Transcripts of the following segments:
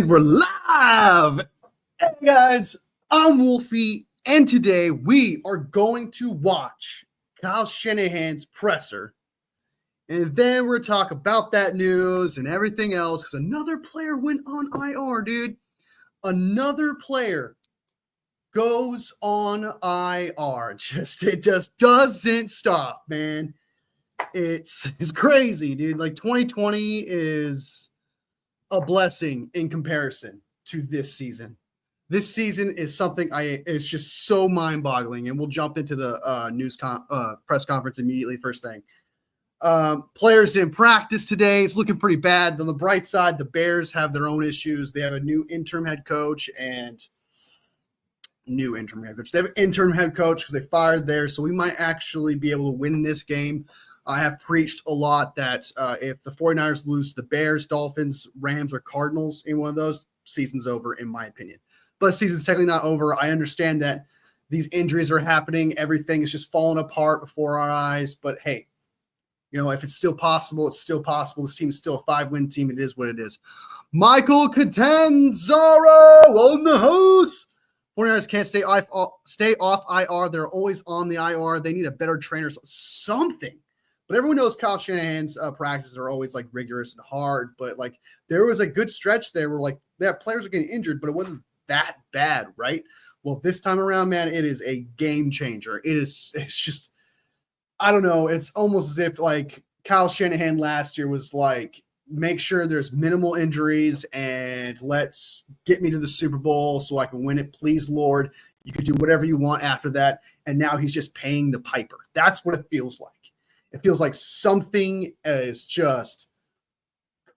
And we're live! Hey guys, I'm Wolfie, and today we are going to watch Kyle Shanahan's presser. And then we're going to talk about that news and everything else, because another player went on IR, dude. Another player goes on IR. It just doesn't stop, man. It's crazy, dude. Like 2020 is a blessing in comparison to this season. This season is something it's just so mind-boggling, and we'll jump into the press conference immediately first thing. Players didn't practice today. It's looking pretty bad. On the bright side, the Bears have their own issues. They have a new interim head coach and They have an interim head coach because they fired theirs, so we might actually be able to win this game. I have preached a lot that if the 49ers lose to the Bears, Dolphins, Rams, or Cardinals in one of those, season's over, in my opinion. But season's technically not over. I understand that these injuries are happening. Everything is just falling apart before our eyes. But, hey, if it's still possible, it's still possible. This team is still a 5-win team. It is what it is. Michael Catanzaro on the house. 49ers can't stay off IR. They're always on the IR. They need a better trainer, something. But everyone knows Kyle Shanahan's practices are always like rigorous and hard. But like there was a good stretch there where players are getting injured, but it wasn't that bad, right? Well, this time around, man, it is a game changer. It's just, I don't know. It's almost as if like Kyle Shanahan last year was like, make sure there's minimal injuries and let's get me to the Super Bowl so I can win it. Please, Lord, you can do whatever you want after that. And now he's just paying the piper. That's what it feels like. It feels like something is just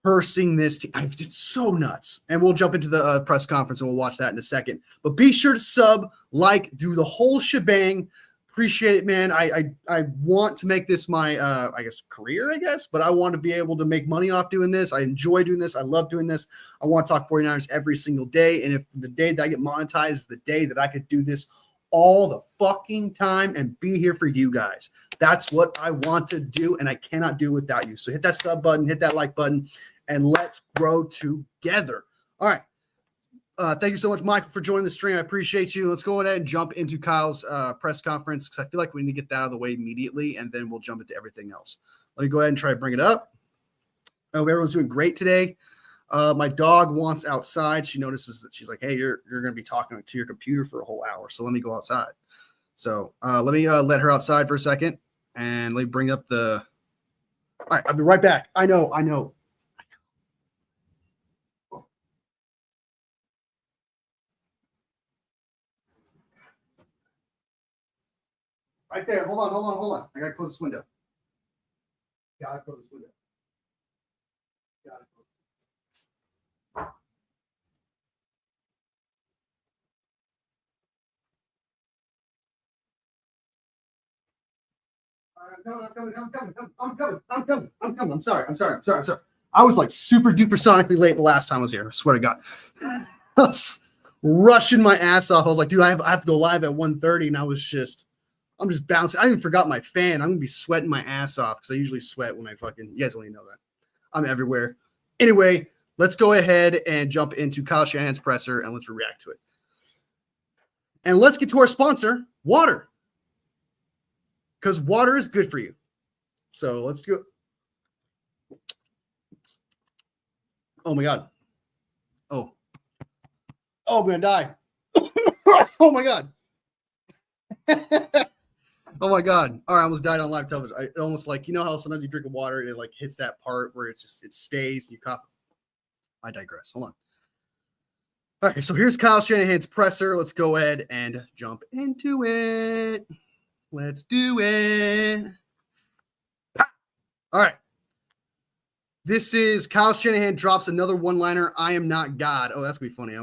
cursing this team. It's so nuts. And we'll jump into the press conference and we'll watch that in a second. But be sure to sub, do the whole shebang. Appreciate it, man. I want to make this my, career, but I want to be able to make money off doing this. I enjoy doing this. I love doing this. I want to talk 49ers every single day. And if the day that I get monetized is the day that I could do this all the fucking time and be here for you guys. That's what I want to do, and I cannot do without you. So hit that sub button, hit that like button, and let's grow together. All right. Thank you so much, Michael, for joining the stream. I appreciate you. Let's go ahead and jump into Kyle's press conference because I feel like we need to get that out of the way immediately, and then we'll jump into everything else. Let me go ahead and try to bring it up. I hope everyone's doing great today. My dog wants outside. She notices that she's like, hey, you're going to be talking to your computer for a whole hour, so let me go outside. So let me let her outside for a second, and let me bring up the – all right, I'll be right back. I know. Right there. Hold on. I got to close this window. Got to close this window. I'm coming. I'm sorry. I was like super duper sonically late the last time I was here. I swear to God. I was rushing my ass off. I was like, dude, I have to go live at 1:30, and I'm just bouncing. I even forgot my fan. I'm going to be sweating my ass off because I usually sweat when you guys only know that. I'm everywhere. Anyway, let's go ahead and jump into Kyle Shanahan's presser, and let's react to it. And let's get to our sponsor, water. Because water is good for you. So let's go. Oh, my God. Oh, I'm going to die. Oh, my God. Oh, my God. All right, I almost died on live television. It almost like, how sometimes you drink water and it like hits that part where it stays and you cough. I digress. Hold on. All right, so here's Kyle Shanahan's presser. Let's go ahead and jump into it. Let's do it. All right. This is Kyle Shanahan drops another one-liner. I am not God. Oh, that's gonna be funny. I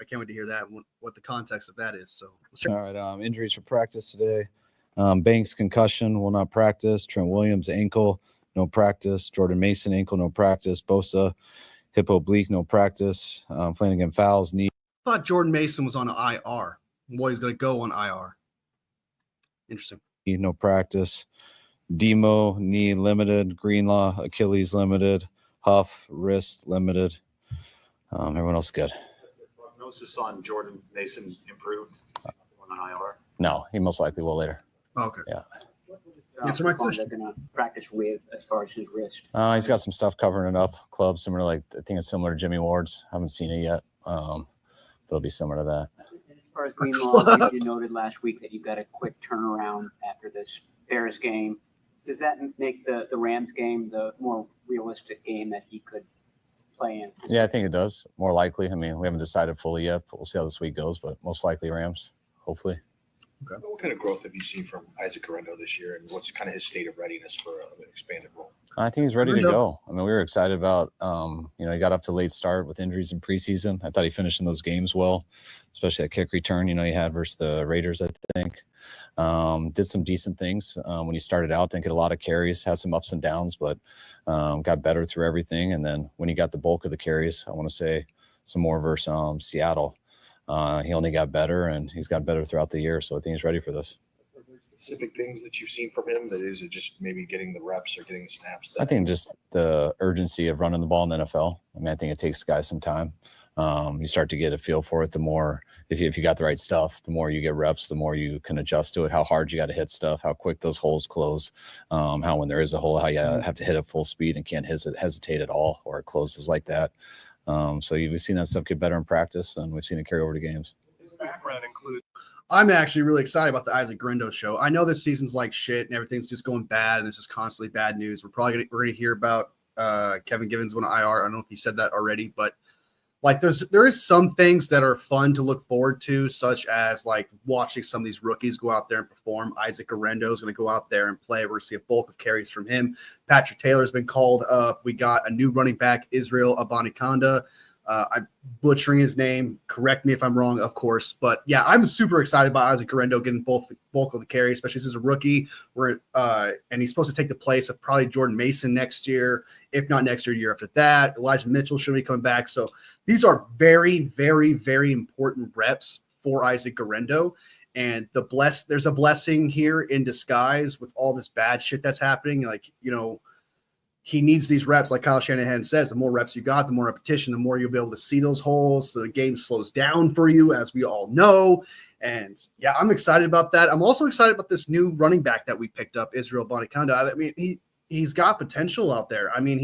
can't wait to hear that. What the context of that is. So let's check. All right. Injuries for practice today. Banks concussion will not practice. Trent Williams ankle no practice. Jordan Mason ankle no practice. Bosa hip oblique no practice. Flanagan fouls knee. I thought Jordan Mason was on IR. Boy, he's gonna go on IR. Interesting. No practice. Demo, knee limited. Greenlaw, Achilles limited. Huff, wrist limited. Everyone else is good. Prognosis on Jordan Mason improved on IR? No, he most likely will later. Okay. Yeah. Answer my question. They're going to practice with as far as his wrist. He's got some stuff covering it up. Club similar, like I think it's similar to Jimmy Ward's. Haven't seen it yet. But it'll be similar to that. And as far as Greenlaw, you noted last week that you got a quick turnaround after this Bears game. Does that make the Rams game the more realistic game that he could play in? Yeah, I think it does. More likely. I mean, we haven't decided fully yet, but we'll see how this week goes. But most likely Rams, hopefully. Okay. What kind of growth have you seen from Isaac Guerrero this year, and what's kind of his state of readiness for an expanded role? I think he's ready to go. I mean, we were excited about, he got off to a late start with injuries in preseason. I thought he finished in those games well, especially that kick return, he had versus the Raiders, I think. Did some decent things when he started out. Didn't get a lot of carries, had some ups and downs, but got better through everything. And then when he got the bulk of the carries, I want to say some more versus Seattle. He only got better, and he's got better throughout the year. So I think he's ready for this. Are there specific things that you've seen from him? That is it just maybe getting the reps or getting the snaps? I think just the urgency of running the ball in the NFL. I mean, I think it takes guys some time. You start to get a feel for it. The more, if you got the right stuff, the more you get reps, the more you can adjust to it. How hard you got to hit stuff, how quick those holes close, how when there is a hole, how you have to hit at full speed and can't hesitate at all, or it closes like that. So we've seen that stuff get better in practice, and we've seen it carry over to games. Background includes. I'm actually really excited about the Isaac Guerrero show. I know this season's like shit and everything's just going bad and it's just constantly bad news. We're going to hear about Kevin Givens going to IR. I don't know if he said that already, but like there is some things that are fun to look forward to, such as like watching some of these rookies go out there and perform. Isaac Guerrero is going to go out there and play. We're going to see a bulk of carries from him. Patrick Taylor's been called up. We got a new running back, Israel Abanikanda. I'm butchering his name. Correct me if I'm wrong, of course. But yeah, I'm super excited about Isaac Guerrero getting both the bulk of the carry, especially as a rookie. And he's supposed to take the place of probably Jordan Mason next year, if not next year, year after that. Elijah Mitchell should be coming back. So these are very, very, very important reps for Isaac Guerrero. And there's a blessing here in disguise with all this bad shit that's happening. Like, he needs these reps, like Kyle Shanahan says. The more reps you got, the more repetition, the more you'll be able to see those holes. So the game slows down for you, as we all know. And yeah, I'm excited about that. I'm also excited about this new running back that we picked up, Israel Abanikanda. I mean, he's got potential out there. I mean,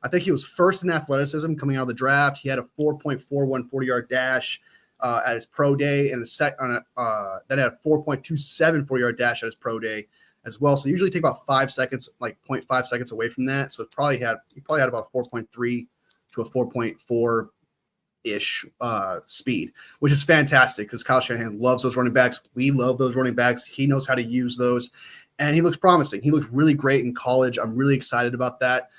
I think he was first in athleticism coming out of the draft. He had a 4.41 40-yard dash at his pro day, and then had a 4.27 40-yard dash at his pro day as well. So usually take about 5 seconds, like 0.5 seconds away from that. So he probably had about 4.3 to a 4.4 ish speed, which is fantastic because Kyle Shanahan loves those running backs. We love those running backs. He knows how to use those, and he looks promising. He looked really great in college. I'm really excited about that.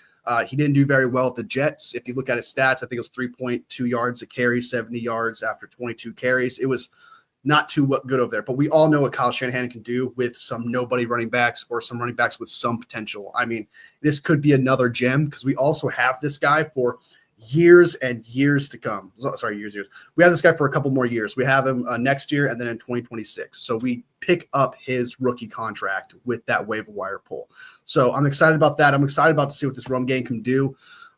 He didn't do very well at the Jets. If you look at his stats, I think it was 3.2 yards a carry, 70 yards after 22 carries. It was not too good over there, but we all know what Kyle Shanahan can do with some nobody running backs or some running backs with some potential. I mean, this could be another gem because we also have this guy for years and years to come. Sorry, years. We have this guy for a couple more years. We have him next year and then in 2026. So we pick up his rookie contract with that waiver wire pull. So I'm excited about that. I'm excited about to see what this run game can do.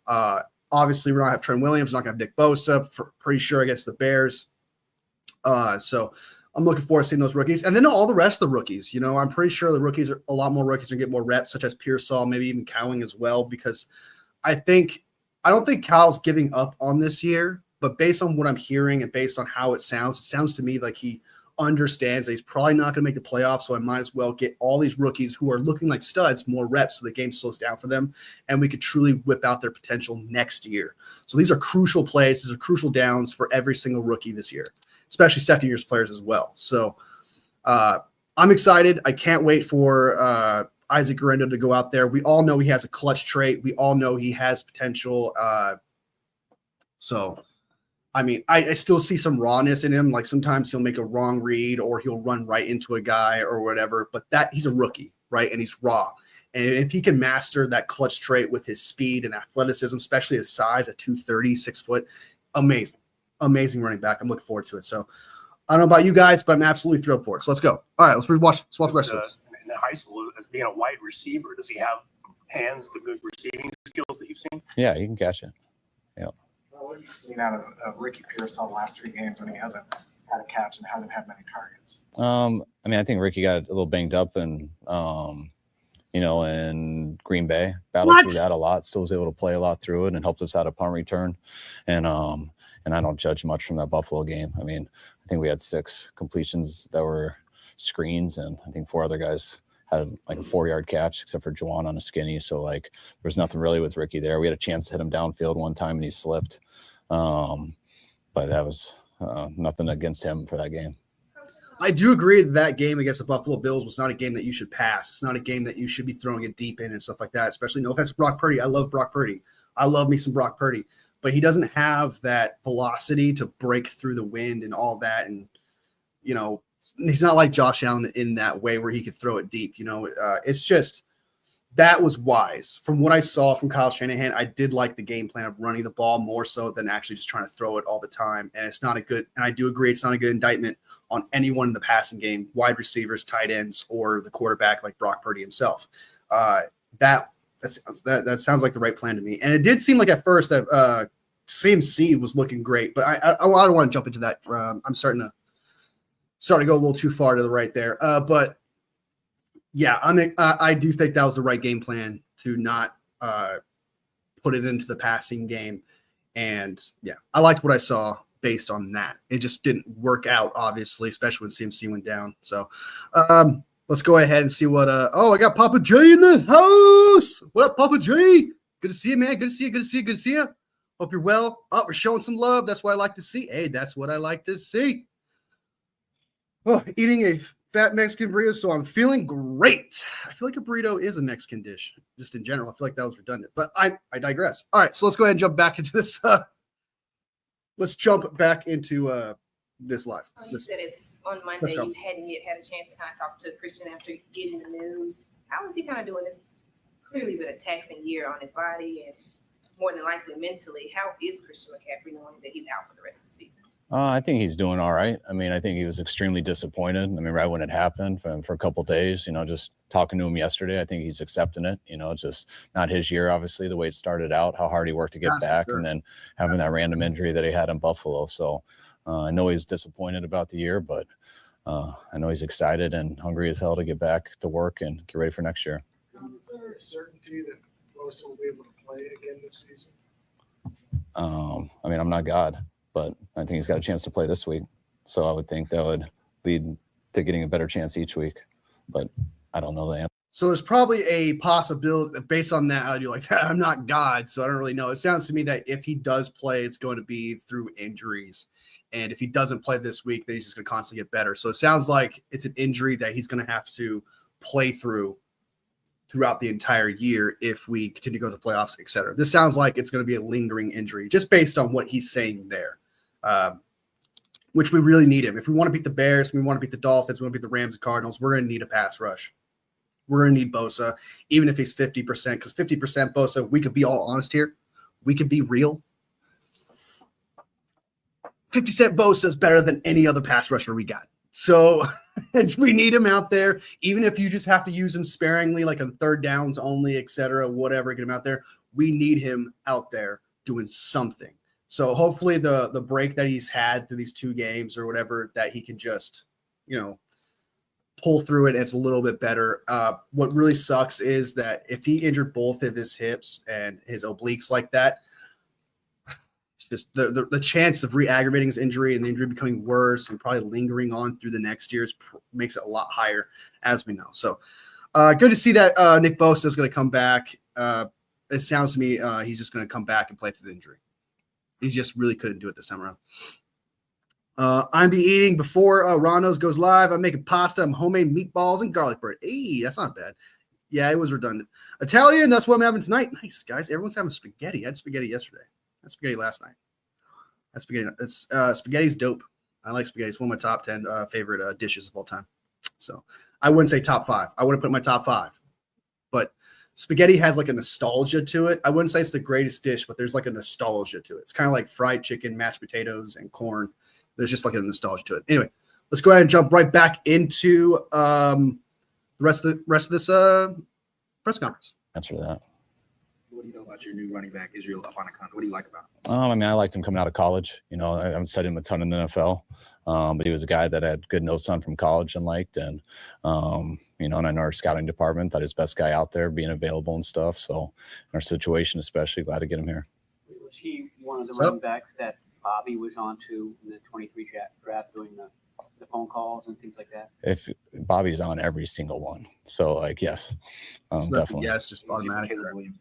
Obviously, we're not have Trent Williams. We're not going to have Nick Bosa. Pretty sure against the Bears. So I'm looking forward to seeing those rookies. And then all the rest of the rookies, I'm pretty sure the rookies are a lot more rookies and get more reps, such as Pearsall, maybe even Cowing as well, because I don't think Kyle's giving up on this year, but based on what I'm hearing and based on how it sounds to me like he understands that he's probably not going to make the playoffs. So I might as well get all these rookies who are looking like studs more reps so the game slows down for them and we could truly whip out their potential next year. So these are crucial plays. These are crucial downs for every single rookie this year, especially second-year players as well. So I'm excited. I can't wait for Isaac Guerrero to go out there. We all know he has a clutch trait. We all know he has potential. So, I mean, I still see some rawness in him. Like sometimes he'll make a wrong read or he'll run right into a guy or whatever. But he's a rookie, right? And he's raw. And if he can master that clutch trait with his speed and athleticism, especially his size at 230, 6 foot, amazing running back. I'm looking forward to it. So I don't know about you guys, but I'm absolutely thrilled for it. So let's go. All right, let's watch the rest of this. In high school, as being a wide receiver, does he have hands, the good receiving skills that you've seen? Yeah, he can catch it. Yeah. What are you seeing out of Ricky Pearsall the last 3 games when he hasn't had a catch and hasn't had many targets? I mean, I think Ricky got a little banged up and in Green Bay, battled through that a lot, still was able to play a lot through it and helped us out a punt return. And I don't judge much from that Buffalo game. I mean, I think we had 6 completions that were screens, and I think 4 other guys had like a 4-yard catch, except for Juwan on a skinny. So like, there was nothing really with Ricky there. We had a chance to hit him downfield one time and he slipped. But that was nothing against him for that game. I do agree that game against the Buffalo Bills was not a game that you should pass. It's not a game that you should be throwing it deep in and stuff like that, especially no offense to Brock Purdy. I love Brock Purdy. I love me some Brock Purdy, but he doesn't have that velocity to break through the wind and all that. And, he's not like Josh Allen in that way where he could throw it deep. It's just that was wise. From what I saw from Kyle Shanahan, I did like the game plan of running the ball more so than actually just trying to throw it all the time. And it's not a good, and I do agree, it's not a good indictment on anyone in the passing game, wide receivers, tight ends, or the quarterback like Brock Purdy himself. That sounds like the right plan to me. And it did seem like at first that CMC was looking great, but I don't want to jump into that. I'm starting to go a little too far to the right there. But yeah, I do think that was the right game plan to not put it into the passing game. And yeah, I liked what I saw based on that. It just didn't work out, obviously, especially when CMC went down. So let's go ahead and see what I got Papa J in the house. What up, Papa J? Good to see you, man. Good to see you. Good to see you. Good to see you. Hope you're well. Oh, we're showing some love. That's what I like to see. Hey, that's what I like to see. Oh, eating a fat Mexican burrito, so I'm feeling great. I feel like a burrito is a Mexican dish, just in general. I feel like that was redundant, but I digress. All right, so let's go ahead and jump back into this. Let's jump back into this live. You said it on Monday. You hadn't yet had a chance to kind of talk to Christian after getting the news. How is he kind of doing this? Clearly been a taxing year on his body and more than likely mentally. How is Christian McCaffrey knowing that he's out for the rest of the season? I think he's doing all right. I mean, I think he was extremely disappointed. I mean, right when it happened for a couple of days, just talking to him yesterday, I think he's accepting it. It's just not his year, obviously, the way it started out, how hard he worked to get back, and then having that random injury that he had in Buffalo. So I know he's disappointed about the year, but I know he's excited and hungry as hell to get back to work and get ready for next year. Is there a certainty that Bosa will be able to play again this season? I mean, I'm not God, but I think he's got a chance to play this week. So I would think that would lead to getting a better chance each week, but I don't know the answer. So there's probably a possibility based on that. I do like that. I'm not God, so I don't really know. It sounds to me that if he does play, it's going to be through injuries. And if he doesn't play this week, then he's just going to constantly get better. So it sounds like it's an injury that he's going to have to play throughout the entire year if we continue to go to the playoffs, et cetera. This sounds like it's going to be a lingering injury just based on what he's saying there, which we really need him. If we want to beat the Bears, we want to beat the Dolphins, we want to beat the Rams and Cardinals, we're going to need a pass rush. We're going to need Bosa, even if he's 50%, because 50% Bosa, we could be all honest here. We could be real. 50% Bosa is better than any other pass rusher we got. So we need him out there, even if you just have to use him sparingly, like on third downs only, et cetera, whatever, get him out there. We need him out there doing something. So hopefully the break that he's had through these 2 games or whatever, that he can just, pull through it and it's a little bit better. What really sucks is that if he injured both of his hips and his obliques like that, it's just the chance of re-aggravating his injury and the injury becoming worse and probably lingering on through the next years makes it a lot higher, as we know. So good to see that Nick Bosa is going to come back. It sounds to me he's just going to come back and play through the injury. He just really couldn't do it this time around. I'm be eating before Rano's goes live. I'm making pasta. I'm homemade meatballs and garlic bread. Hey, that's not bad. Yeah, it was redundant. Italian, that's what I'm having tonight. Nice, guys. Everyone's having spaghetti. I had spaghetti yesterday. I had spaghetti last night. That's spaghetti. It's spaghetti's dope. I like spaghetti. It's one of my top 10 favorite dishes of all time. So I wouldn't say top 5. I wouldn't put it in my top 5. But spaghetti has like a nostalgia to it. I wouldn't say it's the greatest dish, but there's like a nostalgia to it. It's kind of like fried chicken, mashed potatoes, and corn. There's just like a nostalgia to it. Anyway, let's go ahead and jump right back into the rest of this press conference. Answer that. What do you know about your new running back, Israel Abanikanda? What do you like about him? I mean, I liked him coming out of college. You know, I haven't studied him a ton in the NFL, but he was a guy that I had good notes on from college and liked. And, you know, and I know our scouting department thought his best guy out there being available and stuff. So in our situation, especially glad to get him here. Was he one of the So- running backs that Bobby was on to in the 23 draft doing the phone calls and things like that? If Bobby's on every single one. So like, yes, So that's a definitely. yes, just What do you see from automatic. Caleb Williams?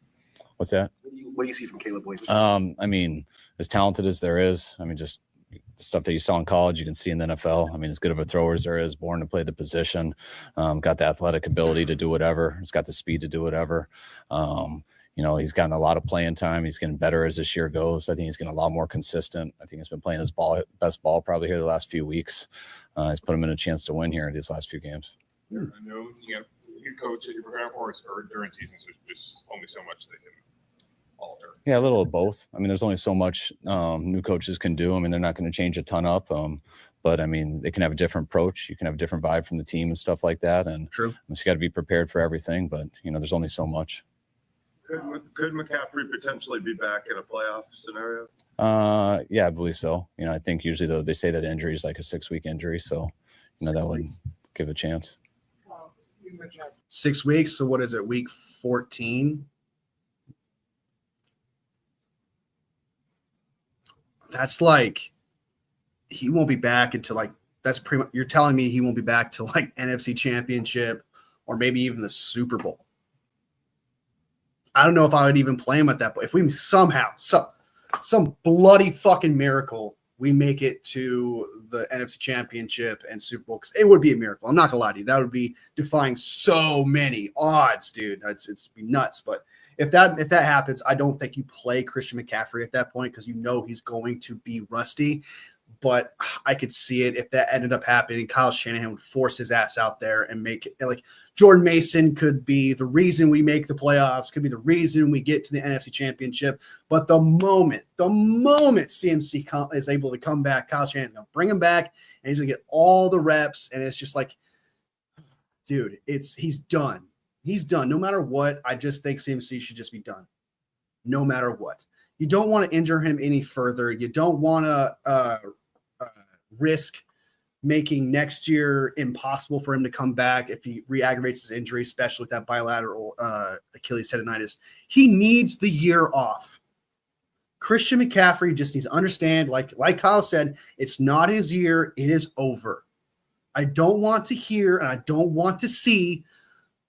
What's that? What do you see from Caleb Williams? I mean, as talented as there is, I mean, just the stuff that you saw in college, you can see in the NFL. I mean, as good of a thrower as there is, born to play the position, got the athletic ability to do whatever. He's got the speed to do whatever. You know, he's gotten a lot of playing time. He's getting better as this year goes. I think he's getting a lot more consistent. I think he's been playing his best ball probably here the last few weeks. He's put him in a chance to win here in these last few games. I know you have a new coach that you're preparing for, or during seasons, there's just only so much they can alter. Yeah, a little of both. I mean, there's only so much new coaches can do. I mean, they're not going to change a ton up, but I mean, they can have a different approach. You can have a different vibe from the team and stuff like that. And True. you got to be prepared for everything. But you know, there's only so much. Could McCaffrey potentially be back in a playoff scenario? Yeah, I believe so. You know, I think usually though they say that injury is like a 6-week injury, so you know that would give a chance. 6 weeks. So what is it? Week 14. That's like he won't be back until like that's pretty much. You're telling me he won't be back till like NFC Championship or maybe even the Super Bowl. I don't know if I would even play him at that point. If we somehow some bloody fucking miracle we make it to the NFC Championship and Super Bowl, because it would be a miracle. I'm not gonna lie to you. That would be defying so many odds, dude. It's be nuts. But if that happens, I don't think you play Christian McCaffrey at that point because you know he's going to be rusty. But I could see it if that ended up happening. Kyle Shanahan would force his ass out there and make it like Jordan Mason could be the reason we make the playoffs, could be the reason we get to the NFC Championship. But the moment CMC is able to come back, Kyle Shanahan's going to bring him back and he's going to get all the reps. And it's just like, dude, he's done. He's done. No matter what, I just think CMC should just be done. No matter what. You don't want to injure him any further. You don't want to risk making next year impossible for him to come back if he re-aggravates his injury, especially with that bilateral Achilles tendonitis. He needs the year off. Christian McCaffrey just needs to understand, like Kyle said, it's not his year. It is over. I don't want to hear and I don't want to see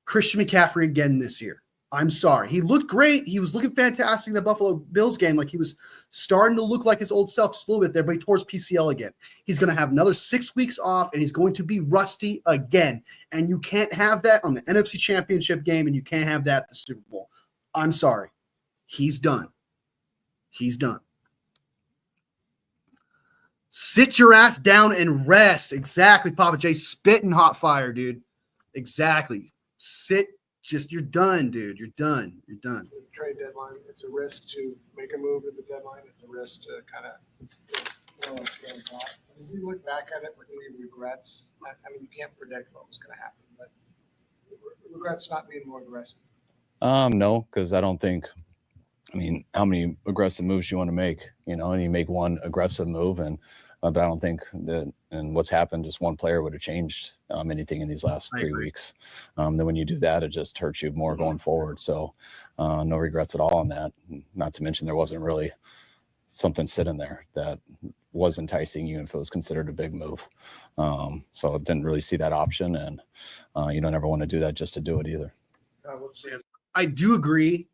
Christian McCaffrey again this year. I'm sorry. He looked great. He was looking fantastic in the Buffalo Bills game. Like he was starting to look like his old self just a little bit there, but he tore his PCL again. He's going to have another 6 weeks off and he's going to be rusty again. And you can't have that on the NFC Championship game and you can't have that at the Super Bowl. I'm sorry. He's done. He's done. Sit your ass down and rest. Exactly, Papa J. Spitting hot fire, dude. Exactly. You're done, dude. You're done. You're done. The trade deadline, it's a risk to make a move at the deadline. It's a risk to kind of, if you look back at it with any regrets, I mean, you can't predict what was going to happen, but regrets not being more aggressive. No, because I don't think. I mean, how many aggressive moves do you want to make? You know, and you make one aggressive move, and but I don't think that. And what's happened, just one player would have changed anything in these last 3 weeks. Then when you do that, it just hurts you more going forward. So no regrets at all on that. Not to mention there wasn't really something sitting there that was enticing you if it was considered a big move. So I didn't really see that option. And you don't ever want to do that just to do it either. I do agree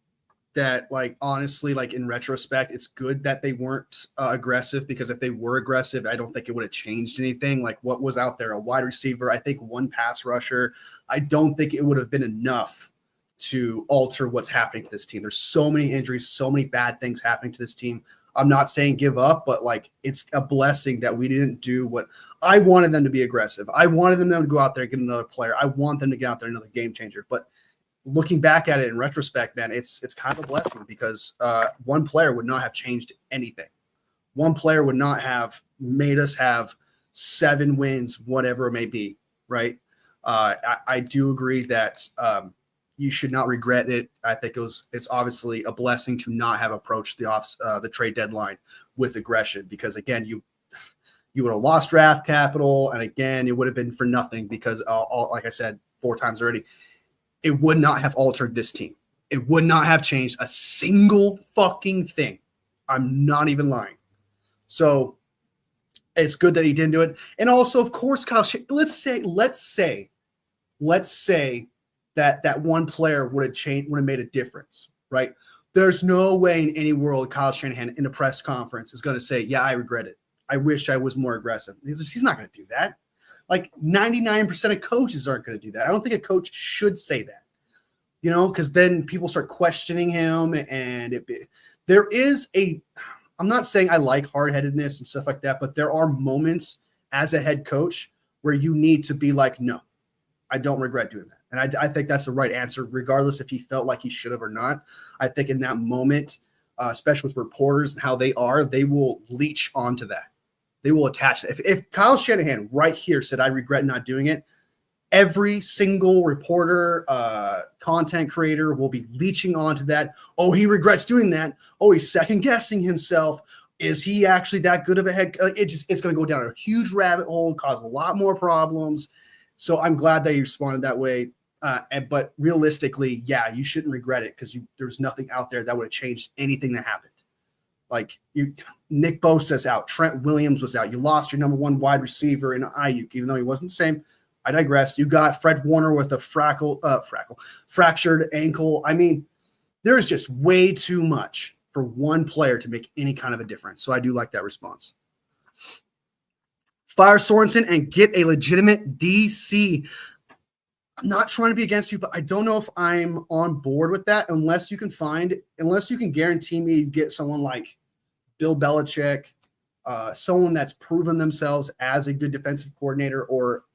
that, like, honestly, like in retrospect, it's good that they weren't aggressive, because if they were aggressive, I don't think it would have changed anything. Like what was out there, a wide receiver, I think one pass rusher. I don't think it would have been enough to alter what's happening to this team. There's so many injuries, so many bad things happening to this team. I'm not saying give up, but like it's a blessing that we didn't do what I wanted them to be aggressive. I wanted them to go out there and get another player. I want them to get out there another game changer. But looking back at it in retrospect, man, it's kind of a blessing, because one player would not have changed anything. One player would not have made us have 7 wins, whatever it may be, right? I do agree that you should not regret it. I think it's obviously a blessing to not have approached the trade deadline with aggression, because again, you would have lost draft capital, and again, it would have been for nothing because, like I said 4 times already, it would not have altered this team. It would not have changed a single fucking thing. I'm not even lying. So it's good that he didn't do it. And also, of course, Kyle, let's say that one player would have made a difference, right? There's no way in any world Kyle Shanahan in a press conference is going to say, yeah, I regret it. I wish I was more aggressive. He's not going to do that. Like 99% of coaches aren't going to do that. I don't think a coach should say that, because then people start questioning him. And I'm not saying I like hard-headedness and stuff like that, but there are moments as a head coach where you need to be like, no, I don't regret doing that. And I think that's the right answer, regardless if he felt like he should have or not. I think in that moment, especially with reporters and how they will leech onto that. They will attach that. If Kyle Shanahan right here said, I regret not doing it, every single reporter, content creator will be leeching onto that. Oh, he regrets doing that. Oh, he's second guessing himself. Is he actually that good of a head? It's going to go down a huge rabbit hole, cause a lot more problems. So I'm glad that he responded that way. But realistically, yeah, you shouldn't regret it, because there's nothing out there that would have changed anything that happened. Like Nick Bosa's out, Trent Williams was out. You lost your number 1 wide receiver in Ayuk, even though he wasn't the same. I digress. You got Fred Warner with a fractured ankle. I mean, there's just way too much for one player to make any kind of a difference. So I do like that response. Fire Sorensen and get a legitimate DC. I'm not trying to be against you, but I don't know if I'm on board with that unless you can guarantee me you get someone like Bill Belichick, someone that's proven themselves as a good defensive coordinator, or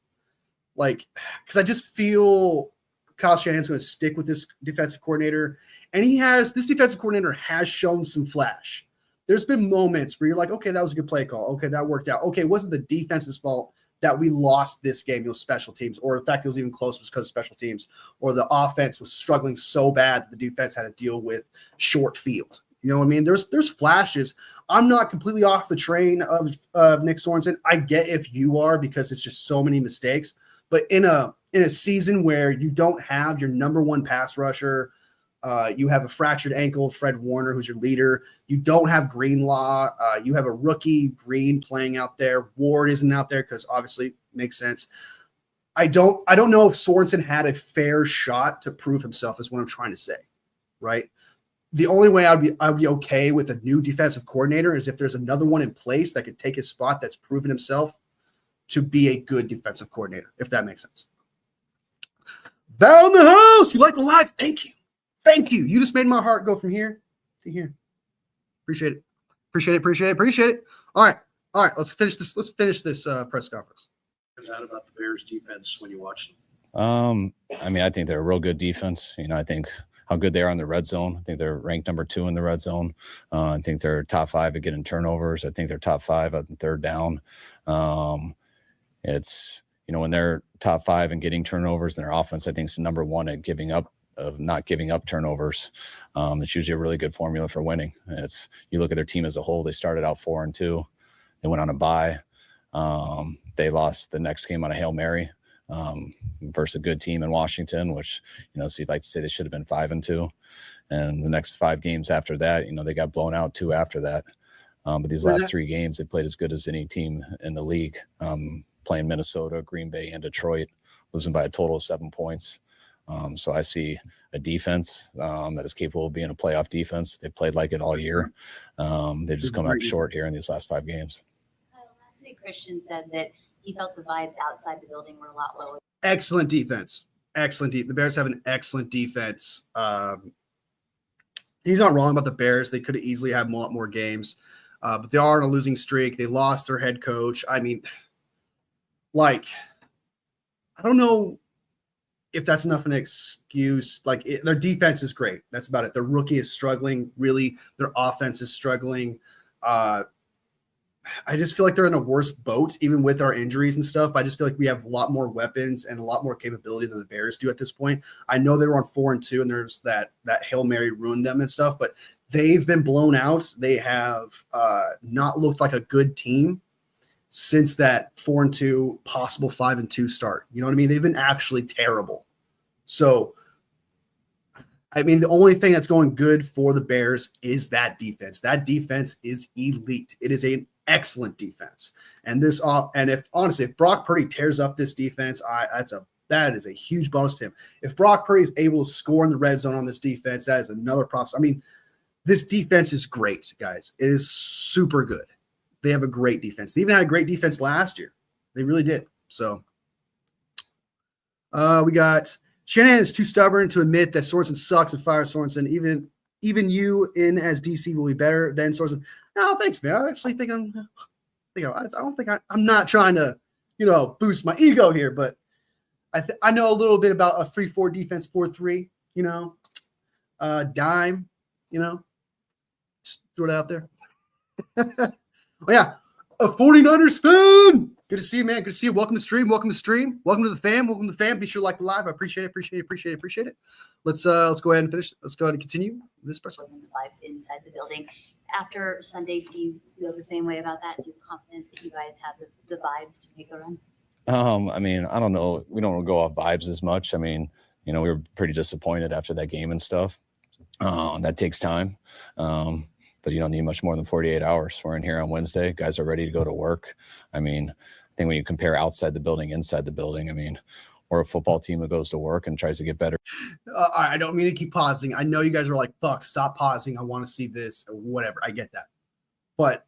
because I just feel Kyle Shanahan's going to stick with this defensive coordinator, and this defensive coordinator has shown some flash. There's been moments where you're like, okay, that was a good play call. Okay, that worked out. Okay, it wasn't the defense's fault that we lost this game, special teams, or in fact, it was even close was because of special teams, or the offense was struggling so bad that the defense had to deal with short field. You know what I mean? There's flashes. I'm not completely off the train of Nick Sorensen. I get if you are, because it's just so many mistakes. But in a season where you don't have your number 1 pass rusher, you have a fractured ankle, Fred Warner, who's your leader. You don't have Greenlaw. You have a rookie Green playing out there. Ward isn't out there because obviously makes sense. I don't know if Sorensen had a fair shot to prove himself, is what I'm trying to say, right? The only way I'd be okay with a new defensive coordinator is if there's another one in place that could take his spot that's proven himself to be a good defensive coordinator, if that makes sense. Val in the house. You like the live? Thank you. Thank you. You just made my heart go from here to here. Appreciate it. Appreciate it. All right. Let's finish this. Press conference. Is that about the Bears defense when you watch them? I think they're a real good defense. I think how good they are in the red zone. I think they're ranked number 2 in the red zone. I think they're top 5 at getting turnovers. I think they're top 5 at third down. It's, when they're top 5 and getting turnovers, and their offense, I think, is number 1 at not giving up turnovers. It's usually a really good formula for winning. You look at their team as a whole, they started out 4-2. They went on a bye. They lost the next game on a Hail Mary versus a good team in Washington, which, so you'd like to say they should have been 5-2. And the next 5 games after that, they got blown out 2 after that. But these last 3 games, they played as good as any team in the league, playing Minnesota, Green Bay, and Detroit, losing by a total of 7 points. So I see a defense that is capable of being a playoff defense. They played like it all year. They've just come up short here in these last 5 games. Last week, Christian said that he felt the vibes outside the building were a lot lower. Excellent defense. The Bears have an excellent defense. He's not wrong about the Bears. They could have easily had a lot more games, but they are on a losing streak. They lost their head coach. I mean, I don't know if that's enough of an excuse. Their defense is great. That's about it. Their rookie is struggling. Really, their offense is struggling. I just feel like they're in a worse boat, even with our injuries and stuff. But I just feel like we have a lot more weapons and a lot more capability than the Bears do at this point. I know they were on 4-2, and there's that Hail Mary ruined them and stuff, but they've been blown out. They have not looked like a good team since that 4-2, possible 5-2 start. You know what I mean? They've been actually terrible. So, I mean, the only thing that's going good for the Bears is that defense. That defense is elite. It is an excellent defense. And if Brock Purdy tears up this defense, that is a huge bonus to him. If Brock Purdy is able to score in the red zone on this defense, that is another plus. I mean, this defense is great, guys. It is super good. They have a great defense. They even had a great defense last year. They really did. So we got Shanahan is too stubborn to admit that Sorensen sucks and fire Sorensen. Even you in as DC will be better than Sorensen. No, thanks, man. I actually think I'm not trying to, boost my ego here, but I know a little bit about a 3-4 defense, 4-3, dime, just throw it out there. Oh, yeah. A 49ers fan. Good to see you, man. Good to see you. Welcome to stream. Welcome to stream. Welcome to the fam. Welcome to the fam. Be sure to like the live. I appreciate it. Let's go ahead and finish. Let's go ahead and continue this press. Vibes inside the building. After Sunday, do you feel the same way about that? Do you have confidence that you guys have the vibes to make a run? I mean, I don't know. We don't go off vibes as much. I mean, we were pretty disappointed after that game and stuff. That takes time. But you don't need much more than 48 hours. We're in here on Wednesday. Guys are ready to go to work. I mean, I think when you compare outside the building, inside the building, I mean, we're a football team that goes to work and tries to get better. I don't mean to keep pausing. I know you guys are like, fuck, stop pausing. I want to see this or whatever. I get that. But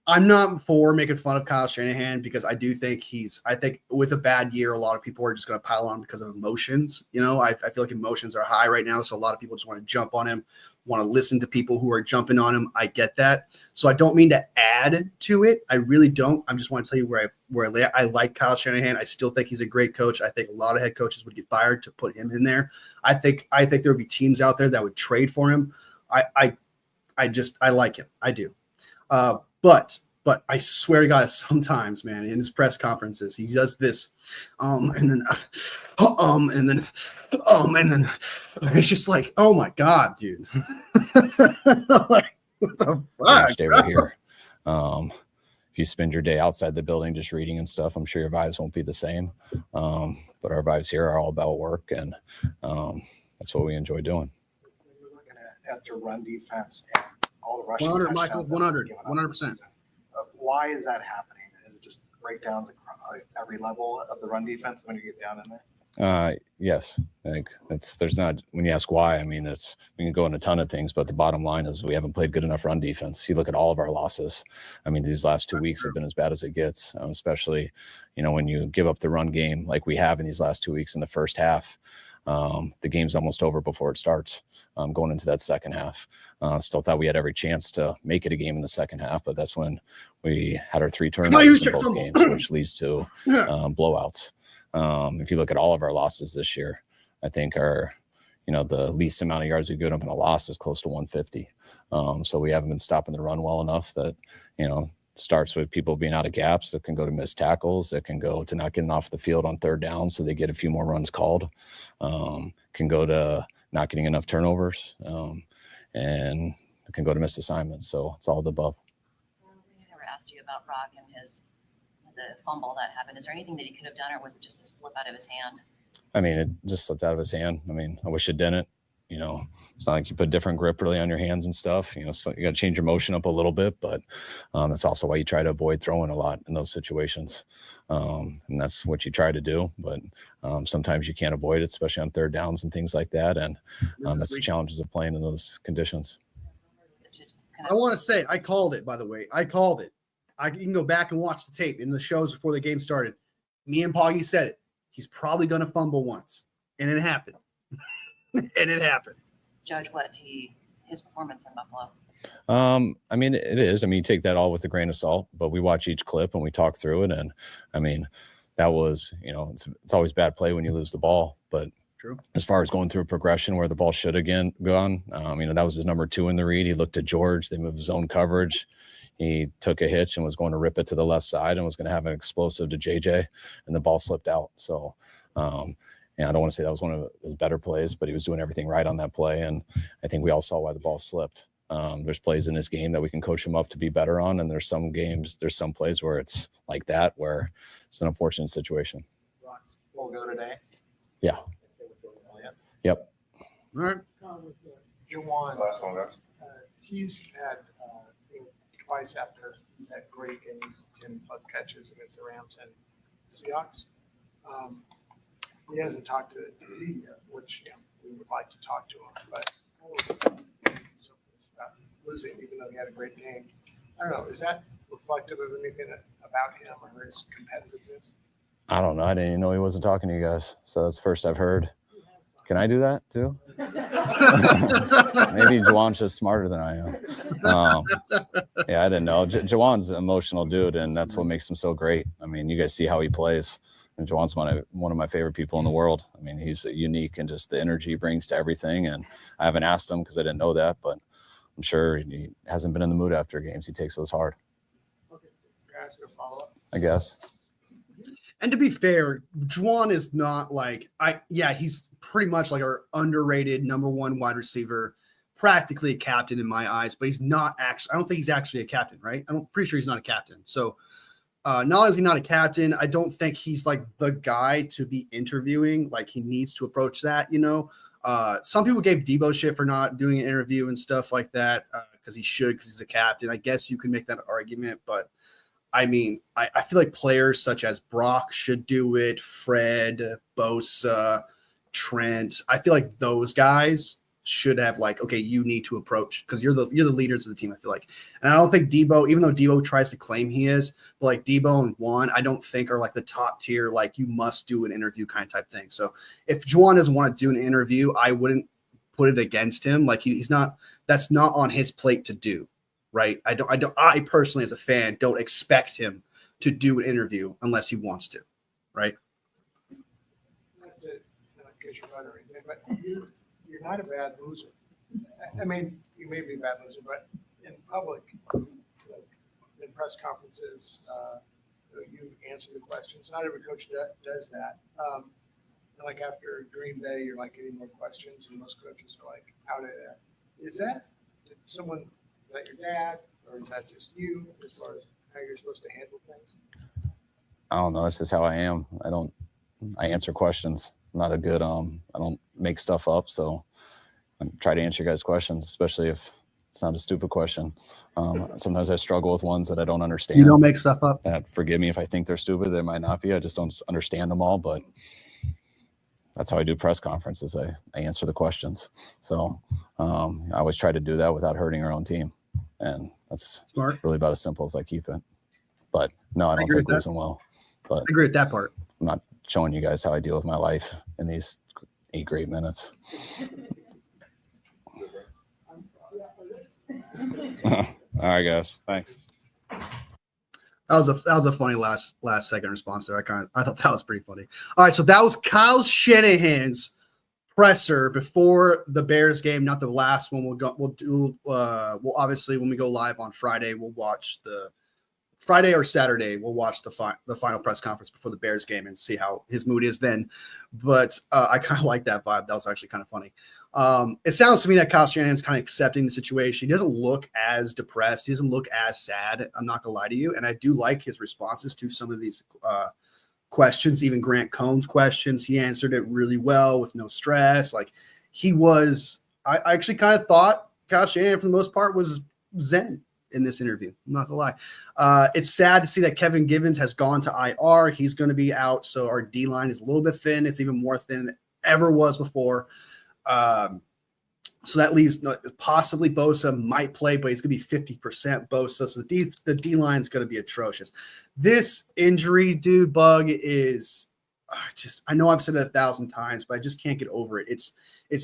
I'm not for making fun of Kyle Shanahan because I do think I think with a bad year, a lot of people are just going to pile on because of emotions. I feel like emotions are high right now. So a lot of people just want to jump on him, want to listen to people who are jumping on him. I get that. So I don't mean to add to it. I really don't. I just want to tell you where I lay. I like Kyle Shanahan. I still think he's a great coach. I think a lot of head coaches would get fired to put him in there. I think there would be teams out there that would trade for him. I like him. I do. But I swear to God, sometimes, man, in his press conferences, he does this, and then it's just like, oh my God, dude. Like, what the fuck? Stay right here. If you spend your day outside the building just reading and stuff, I'm sure your vibes won't be the same. But our vibes here are all about work, and that's what we enjoy doing. You're looking at their run defense and all the rushing. 100, Michael, 100%. Why is that happening? Is it just breakdowns across every level of the run defense when you get down in there? Yes, I think there's not, when you ask why, I mean, we can go into a ton of things, but the bottom line is we haven't played good enough run defense. You look at all of our losses. I mean, these last 2 weeks have been as bad as it gets, especially, when you give up the run game like we have in these last 2 weeks in the first half. The game's almost over before it starts, going into that second half. Still thought we had every chance to make it a game in the second half, but that's when we had our 3 turnovers in both games, which leads to blowouts. If you look at all of our losses this year, I think the least amount of yards we've given up in a loss is close to 150. So we haven't been stopping the run well enough that, starts with people being out of gaps that can go to missed tackles, that can go to not getting off the field on third down so they get a few more runs called, can go to not getting enough turnovers, and it can go to missed assignments. So it's all of the above. We never asked you about Brock and the fumble that happened. Is there anything that he could have done, or was it just a slip out of his hand? I mean, it just slipped out of his hand. I mean, I wish it didn't. It's not like you put different grip really on your hands and stuff. So you got to change your motion up a little bit, but that's also why you try to avoid throwing a lot in those situations. And that's what you try to do, but sometimes you can't avoid it, especially on third downs and things like that. And that's the challenges of playing in those conditions. I want to say, I called it, by the way. I called it. You can go back and watch the tape in the shows before the game started. Me and Poggy said it. He's probably going to fumble once. And it happened. Judge his performance in Buffalo. I mean, it is. I mean, you take that all with a grain of salt, but we watch each clip and we talk through it. And I mean, that was, it's always bad play when you lose the ball. But true. As far as going through a progression where the ball should have gone, that was his number 2 in the read. He looked at George. They moved zone coverage. he took a hitch and was going to rip it to the left side and was going to have an explosive to JJ, and the ball slipped out. So, I don't want to say that was one of his better plays, but he was doing everything right on that play. And I think we all saw why the ball slipped. There's plays in this game that we can coach him up to be better on. And there's some plays where it's like that, where it's an unfortunate situation. We'll go today. Yeah. Yep. All right. Jawan, Last one, guys. he's had, twice after that great game, 10+ catches against the Rams and Seahawks. He hasn't talked to the media, which we would like to talk to him, but so about losing, even though he had a great game. I don't know, is that reflective of anything about him or his competitiveness? I don't know. I didn't even know he wasn't talking to you guys. So that's the first I've heard. Can I do that too? Maybe Jawan's just smarter than I am. Yeah, I didn't know. Jawan's an emotional dude, and that's what makes him so great. I mean, you guys see how he plays. And Jawan's one of my favorite people in the world. I mean, he's unique and just the energy he brings to everything. And I haven't asked him because I didn't know that, but I'm sure he hasn't been in the mood after games. He takes those hard. Okay, can I ask a follow-up? I guess. And to be fair, Juwan is not like he's pretty much like our underrated number one wide receiver, practically a captain in my eyes, but he's not actually, I don't think he's actually a captain, right? I'm pretty sure he's not a captain. So not only is he not a captain, I don't think he's like the guy to be interviewing. Like he needs to approach that, Some people gave Debo shit for not doing an interview and stuff like that because he should, because he's a captain. I guess you can make that argument, but I mean, I feel like players such as Brock should do it, Fred, Bosa, Trent. I feel like those guys should have like, okay, you need to approach because you're the leaders of the team, I feel like. And I don't think Debo, even though Debo tries to claim he is, but like Debo and Juan, I don't think are like the top tier, like you must do an interview kind of type thing. So if Juwan doesn't want to do an interview, I wouldn't put it against him. Like he's not, that's not on his plate to do. Right. I personally, as a fan, don't expect him to do an interview unless he wants to. Right. Not to get your butt or anything, but you're not a bad loser. I mean, you may be a bad loser, but in public, in press conferences, you answer the questions. Not every coach does that. And like after Green Bay, you're like getting more questions, and most coaches are like out of there. Is that someone? Is that your dad, or is that just you as far as how you're supposed to handle things? I don't know. That's just how I am. I answer questions. I'm not a good, I don't make stuff up. So I try to answer your guys' questions, especially if it's not a stupid question. Sometimes I struggle with ones that I don't understand. You don't make stuff up? Forgive me if I think they're stupid. They might not be. I just don't understand them all, but that's how I do press conferences. I answer the questions. So I always try to do that without hurting our own team. And that's smart. Really about as simple as I keep it. But no, I don't take losing well. But I agree with that part. I'm not showing you guys how I deal with my life in these 8 great minutes. All right, guys. Thanks. That was a funny last second response there. I thought that was pretty funny. All right, so that was Kyle Shanahan's presser before the Bears game, not the last one. We'll obviously when we go live on Friday, we'll watch the Friday or Saturday. We'll watch the final press conference before the Bears game and see how his mood is then. But I kind of like that vibe. That was actually kind of funny. It sounds to me that Kyle Shanahan's kind of accepting the situation. He doesn't look as depressed. He doesn't look as sad. I'm not gonna lie to you. And I do like his responses to some of these questions, even Grant Cohn's questions. He answered it really well with no stress. Like he was, I actually kind of thought Kyle Shanahan for the most part was zen in this interview. I'm not gonna lie. It's sad to see that Kevin Givens has gone to IR. He's going to be out. So our D line is a little bit thin. It's even more thin than it ever was before. So that leaves possibly Bosa might play, but he's going to be 50% Bosa. So the D line is going to be atrocious. This injury, dude, bug is I know I've said it 1,000 times, but I just can't get over it. It's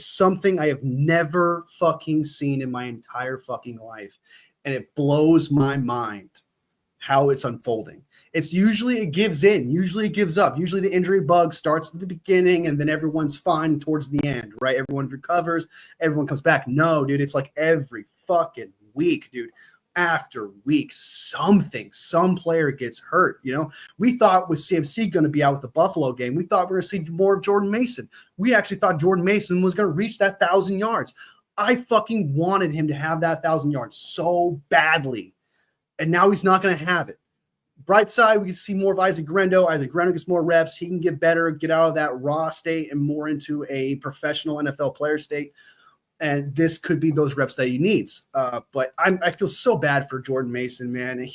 something I have never fucking seen in my entire fucking life. And it blows my mind how it's unfolding. It's usually it gives in, usually it gives up. Usually the injury bug starts at the beginning and then everyone's fine towards the end, right? Everyone recovers, everyone comes back. No, dude, it's like every fucking week, dude. after week, some player gets hurt. We thought with CMC going to be out with the Buffalo game, we thought we were going to see more of Jordan Mason. We actually thought Jordan Mason was going to reach that 1,000 yards. I fucking wanted him to have that 1,000 yards so badly, and now he's not going to have it. Bright side, we can see more of Isaac Guerrero. Isaac Guerrero gets more reps. He can get better, get out of that raw state and more into a professional NFL player state. And this could be those reps that he needs. But I feel so bad for Jordan Mason, man.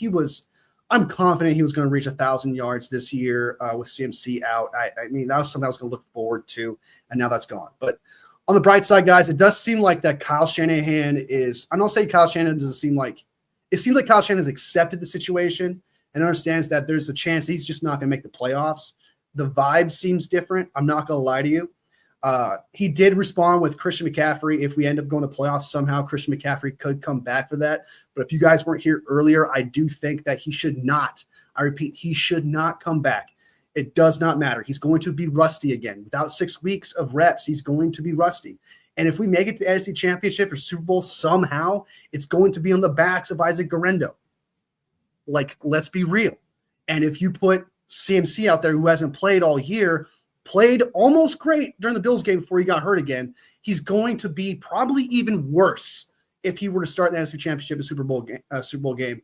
I'm confident he was going to reach 1,000 yards this year with CMC out. I mean, that was something I was going to look forward to, and now that's gone. But on the bright side, guys, it does seem like that Kyle Shanahan is – I don't say Kyle Shanahan doesn't seem like – it seems like Kyle Shanahan has accepted the situation and understands that there's a chance he's just not going to make the playoffs. The vibe seems different. I'm not going to lie to you. He did respond with Christian McCaffrey. If we end up going to playoffs, somehow Christian McCaffrey could come back for that. But if you guys weren't here earlier, I do think that he should not. I repeat, he should not come back. It does not matter. He's going to be rusty again. Without 6 weeks of reps, he's going to be rusty. And if we make it to the NFC Championship or Super Bowl somehow, it's going to be on the backs of Isaac Guerrero. Like, let's be real. And if you put CMC out there who hasn't played all year, played almost great during the Bills game before he got hurt again, he's going to be probably even worse if he were to start the NFC Championship and Super Bowl game.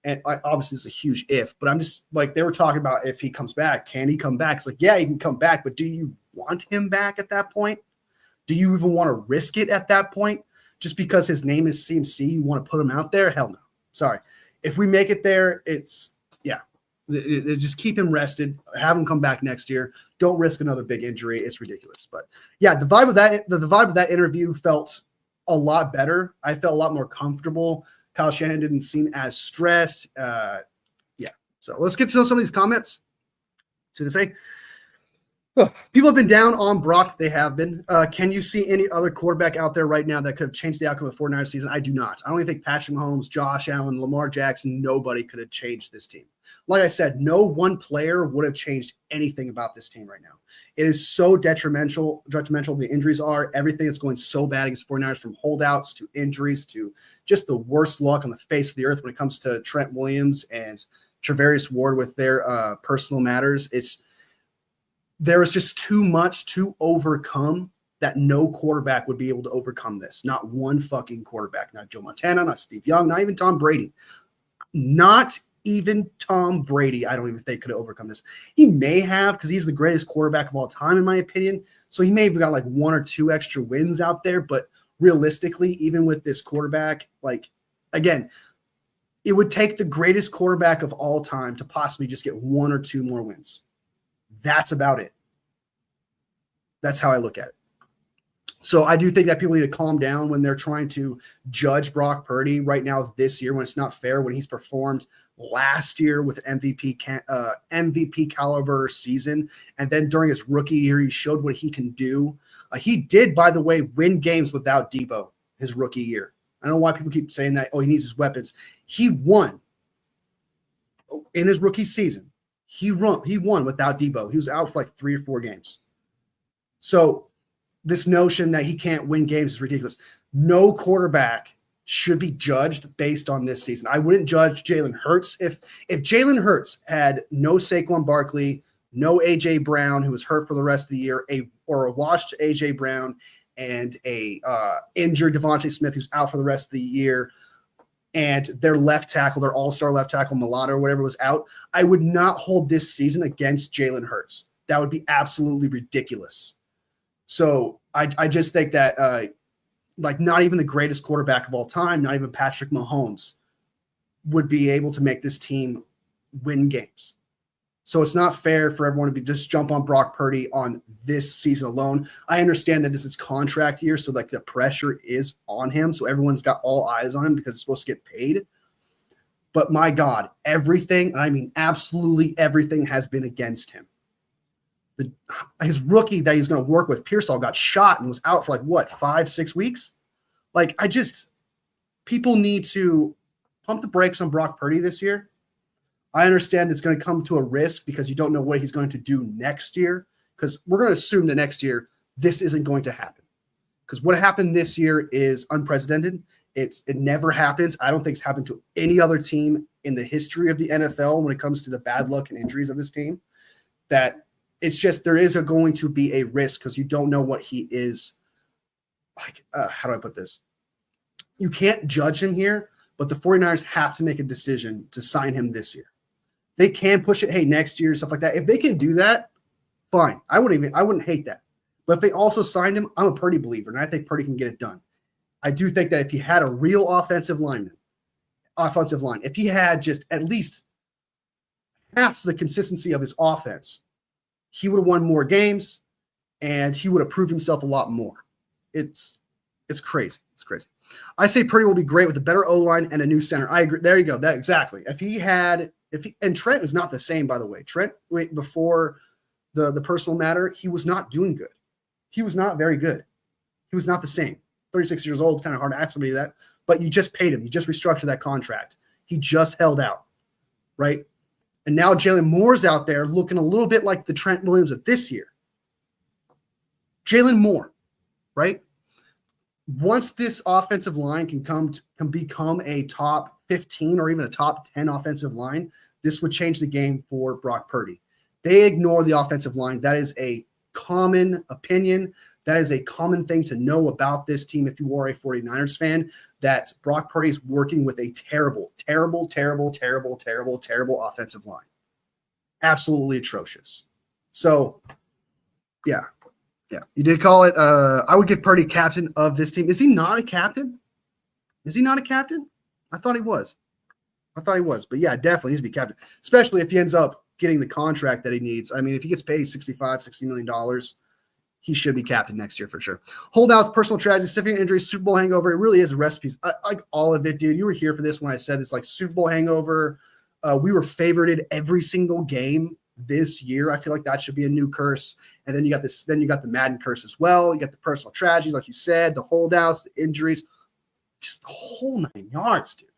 And obviously it's a huge if, but I'm just like, they were talking about if he comes back, can he come back? It's like, yeah, he can come back, but do you want him back at that point? Do you even want to risk it at that point? Just because his name is CMC, you want to put him out there? Hell no. Sorry. If we make it there, just keep him rested, have him come back next year. Don't risk another big injury. It's ridiculous. But yeah, the vibe of that interview felt a lot better. I felt a lot more comfortable. Kyle Shanahan didn't seem as stressed. So let's get to some of these comments. See what they say. People have been down on Brock. They have been. Can you see any other quarterback out there right now that could have changed the outcome of the 49ers season? I do not. I don't even think Patrick Mahomes, Josh Allen, Lamar Jackson, nobody could have changed this team. Like I said, no one player would have changed anything about this team right now. It is so detrimental. The injuries are. Everything is going so bad against 49ers, from holdouts to injuries to just the worst luck on the face of the earth when it comes to Trent Williams and Travarius Ward with their personal matters. There is just too much to overcome that no quarterback would be able to overcome this. Not one fucking quarterback. Not Joe Montana, not Steve Young, not even Tom Brady. Not even Tom Brady, I don't even think could have overcome this. He may have, because he's the greatest quarterback of all time, in my opinion. So he may have got like 1 or 2 extra wins out there. But realistically, even with this quarterback, again, it would take the greatest quarterback of all time to possibly just get 1 or 2 more wins. That's about it. That's how I look at it. So I do think that people need to calm down when they're trying to judge Brock Purdy right now this year, when it's not fair, when he's performed last year with an MVP caliber season. And then during his rookie year, he showed what he can do. He did, by the way, win games without Debo his rookie year. I don't know why people keep saying that, he needs his weapons. He won in his rookie season. He won without Debo. He was out for like 3 or 4 games. So this notion that he can't win games is ridiculous. No quarterback should be judged based on this season. I wouldn't judge Jalen Hurts. If Jalen Hurts had no Saquon Barkley, no A.J. Brown, who was hurt for the rest of the year, or a washed A.J. Brown and a injured Devontae Smith who's out for the rest of the year, and their left tackle, their all-star left tackle, Mulata or whatever, was out, I would not hold this season against Jalen Hurts. That would be absolutely ridiculous. So I just think that not even the greatest quarterback of all time, not even Patrick Mahomes, would be able to make this team win games. So it's not fair for everyone to just jump on Brock Purdy on this season alone. I understand that this is contract year, so the pressure is on him. So everyone's got all eyes on him because it's supposed to get paid. But my God, everything, and I mean absolutely everything, has been against him. His rookie that he's going to work with, Pearsall, got shot and was out for 5-6 weeks. People need to pump the brakes on Brock Purdy this year. I understand it's going to come to a risk because you don't know what he's going to do next year, because we're going to assume that next year this isn't going to happen. Because what happened this year is unprecedented. It never happens. I don't think it's happened to any other team in the history of the NFL when it comes to the bad luck and injuries of this team. That it's just there is going to be a risk because you don't know what he is. Like, how do I put this? You can't judge him here, but the 49ers have to make a decision to sign him this year. They can push it, hey, next year, stuff like that. If they can do that, fine. I wouldn't hate that. But if they also signed him, I'm a Purdy believer, and I think Purdy can get it done. I do think that if he had a real offensive line, if he had just at least half the consistency of his offense, he would have won more games and he would have proved himself a lot more. It's crazy. It's crazy. I say Purdy will be great with a better O-line and a new center. I agree. There you go. That exactly. And Trent is not the same, by the way. Trent, before the personal matter, he was not doing good. He was not very good. He was not the same. 36 years old, kind of hard to ask somebody that, but you just paid him. You just restructured that contract. He just held out, right? And now Jalen Moore's out there looking a little bit like the Trent Williams of this year. Jalen Moore, right? Once this offensive line can become a top 15 or even a top 10 offensive line, this would change the game for Brock Purdy. They ignore the offensive line. That is a common opinion. That is a common thing to know about this team if you are a 49ers fan, that Brock Purdy is working with a terrible, terrible, terrible, terrible, terrible, terrible offensive line. Absolutely atrocious. So, yeah. You did call it. I would give Purdy captain of this team. Is he not a captain? I thought he was. But yeah, definitely needs to be captain, especially if he ends up getting the contract that he needs. I mean, if he gets paid $60 million, he should be captain next year for sure. Holdouts, personal tragedy, significant injuries, Super Bowl hangover. It really is a recipe. I like all of it, dude. You were here for this when I said it's like Super Bowl hangover. We were favorited every single game this year. I feel like that should be a new curse. And then you got this. Then you got the Madden curse as well. You got the personal tragedies, like you said, the holdouts, the injuries, just the whole 9 yards, dude.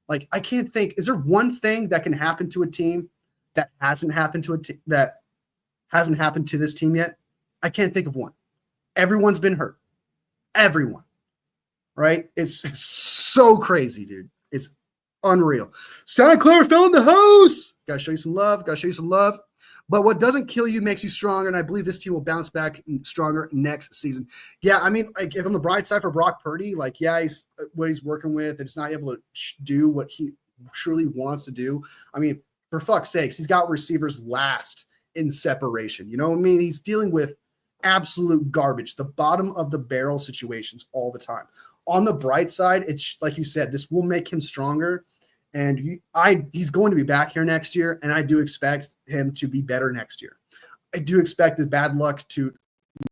Like I can't think. Is there one thing that can happen to a team that hasn't happened to this team yet? I can't think of one. Everyone's been hurt. Everyone. Right? It's so crazy, dude. It's unreal. Santa Clara fell in the house. Gotta show you some love. But what doesn't kill you makes you stronger, and I believe this team will bounce back stronger next season. Yeah, I mean, like, if on the bright side for Brock Purdy, like, yeah, he's what he's working with, and it's not able to do what he truly wants to do. I mean, for fuck's sakes, he's got receivers last in separation. You know what I mean? He's dealing with absolute garbage, the bottom of the barrel situations all the time. On the bright side, it's like you said, this will make him stronger. And he's going to be back here next year, and I do expect him to be better next year. I do expect the bad luck to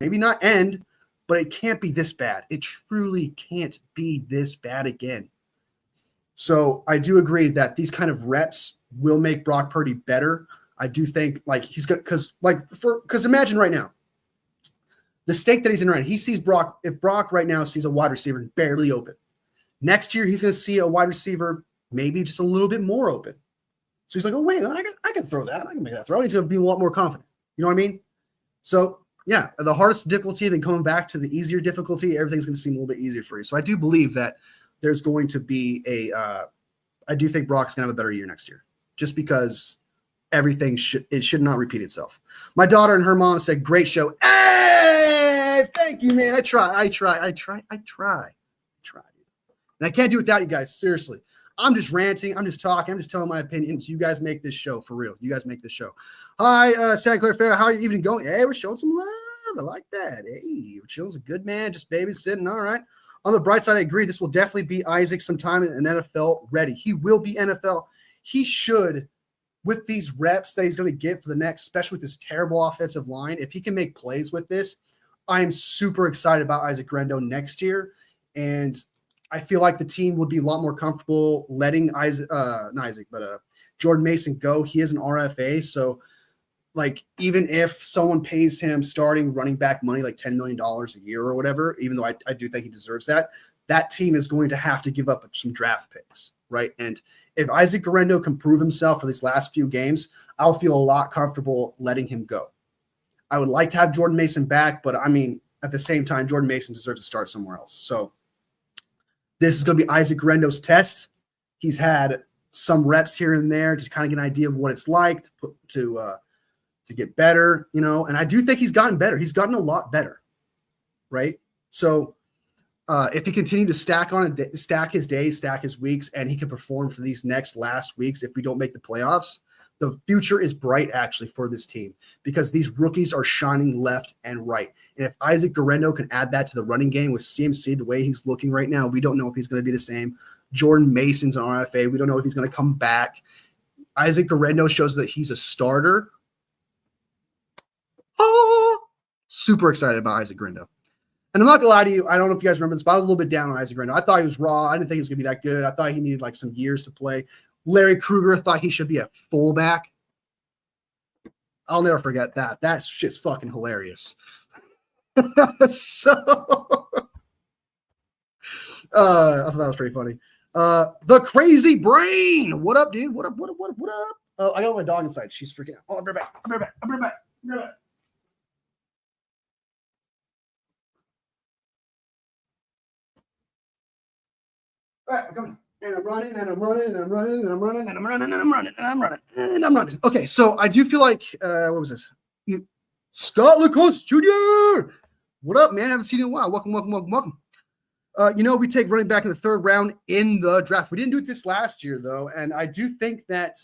maybe not end, but it can't be this bad. It truly can't be this bad again. So I do agree that these kind of reps will make Brock Purdy better. I do think like he's good because imagine right now, the state that he's in right now, he sees Brock. If Brock right now sees a wide receiver barely open, next year he's going to see a wide receiver maybe just a little bit more open. So he's like, oh, wait, I can throw that. I can make that throw. And he's going to be a lot more confident. You know what I mean? So, yeah, the hardest difficulty, then coming back to the easier difficulty, everything's going to seem a little bit easier for you. So I do believe that there's going to be I do think Brock's going to have a better year next year just because everything should not repeat itself. My daughter and her mom said, great show. Hey, thank you, man. I try. And I can't do it without you guys. Seriously. I'm just ranting. I'm just talking. I'm just telling my opinions. You guys make this show for real. You guys make this show. Hi, Santa Clara Fair. How are you even going? Hey, we're showing some love. I like that. Hey, we're chilling. A good man. Just babysitting. All right. On the bright side, I agree. This will definitely be Isaac sometime in NFL ready. He will be NFL. He should, with these reps that he's going to get for the next, especially with this terrible offensive line, if he can make plays with this, I'm super excited about Isaac Grendo next year. And I feel like the team would be a lot more comfortable letting Jordan Mason go. He is an RFA. So, like, even if someone pays him starting running back money, like $10 million a year or whatever, even though I do think he deserves that, that team is going to have to give up some draft picks, right? And if Isaac Grendo can prove himself for these last few games, I'll feel a lot comfortable letting him go. I would like to have Jordan Mason back, but I mean, at the same time, Jordan Mason deserves to start somewhere else. So, This is going to be Isaac Guerendo's test. He's had some reps here and there to kind of get an idea of what it's like to get better, you know. And I do think he's gotten better. He's gotten a lot better, right? So if he continued to stack his days, stack his weeks, and he can perform for these last weeks, if we don't make the playoffs, the future is bright actually for this team because these rookies are shining left and right. And if Isaac Guerendo can add that to the running game with CMC the way he's looking right now, we don't know if he's going to be the same. Jordan Mason's an RFA. We don't know if he's going to come back. Isaac Guerendo shows that he's a starter. Oh, super excited about Isaac Guerendo. And I'm not gonna lie to you, I don't know if you guys remember this, but I was a little bit down on Isaac Guerendo. I thought he was raw. I didn't think he was gonna be that good. I thought he needed like some years to play. Larry Krueger thought he should be a fullback. I'll never forget that. That shit's fucking hilarious. So I thought that was pretty funny. The crazy brain. What up, dude? What up? What up? Oh, I got my dog inside. She's freaking out. Oh, I'll be right back. All right, I'm coming. And I'm running. Okay, so I do feel like, what was this? Scott Lacoste Jr. What up, man? I haven't seen you in a while. Welcome. We take running back in the third round in the draft. We didn't do this last year, though, and I do think that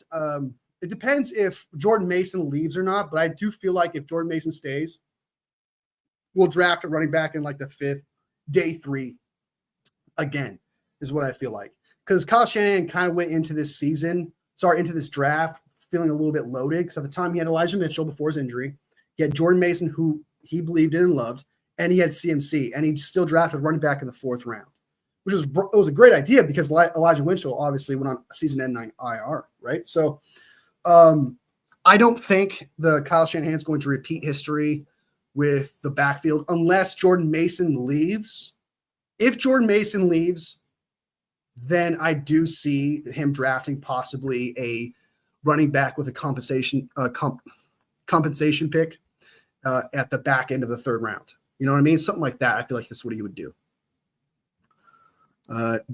it depends if Jordan Mason leaves or not, but I do feel like if Jordan Mason stays, we'll draft a running back in like the 5th, day 3 again, is what I feel like. Because Kyle Shanahan kind of went into this draft feeling a little bit loaded because at the time he had Elijah Mitchell before his injury. He had Jordan Mason, who he believed in and loved, and he had CMC, and he still drafted running back in the 4th round, which was a great idea because Elijah Mitchell obviously went on season-ending IR, right? So I don't think the Kyle Shanahan is going to repeat history with the backfield unless Jordan Mason leaves. If Jordan Mason leaves, then I do see him drafting possibly a running back with a compensation pick at the back end of the 3rd round. You know what I mean? Something like that. I feel like that's what he would do.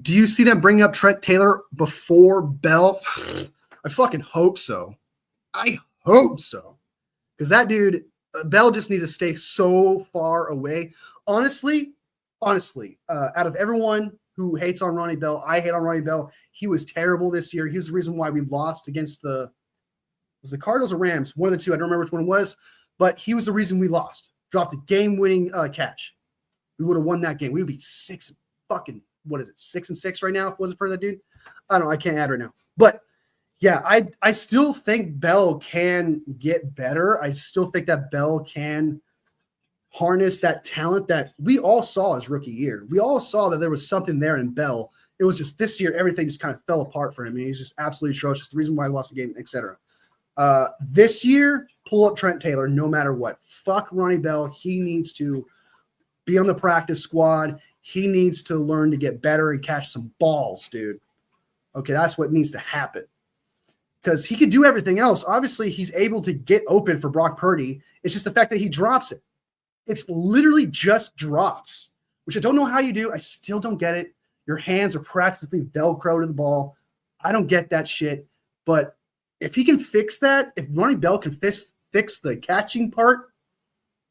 Do you see them bringing up Trent Taylor before Bell? I fucking hope so. I hope so. Because that dude, Bell just needs to stay so far away. Honestly, out of everyone who hates on Ronnie Bell, I hate on Ronnie Bell. He was terrible this year. He was the reason why we lost against the Cardinals or Rams, one of the two. I don't remember which one it was, but he was the reason we lost. Dropped a game-winning catch. We would have won that game. We would be 6 and 6 right now if it wasn't for that dude. I don't know. I can't add right now. But yeah, I still think Bell can get better. I still think that Bell can harness that talent that we all saw his rookie year. We all saw that there was something there in Bell. It was just this year, everything just kind of fell apart for him. And he's just absolutely atrocious. The reason why he lost the game, etc. This year, pull up Trent Taylor no matter what. Fuck Ronnie Bell. He needs to be on the practice squad. He needs to learn to get better and catch some balls, dude. Okay, that's what needs to happen. Because he could do everything else. Obviously, he's able to get open for Brock Purdy. It's just the fact that he drops it. It's literally just drops, which I don't know how you do. I still don't get it. Your hands are practically Velcro to the ball. I don't get that shit. But if he can fix that, if Ronnie Bell can fix the catching part,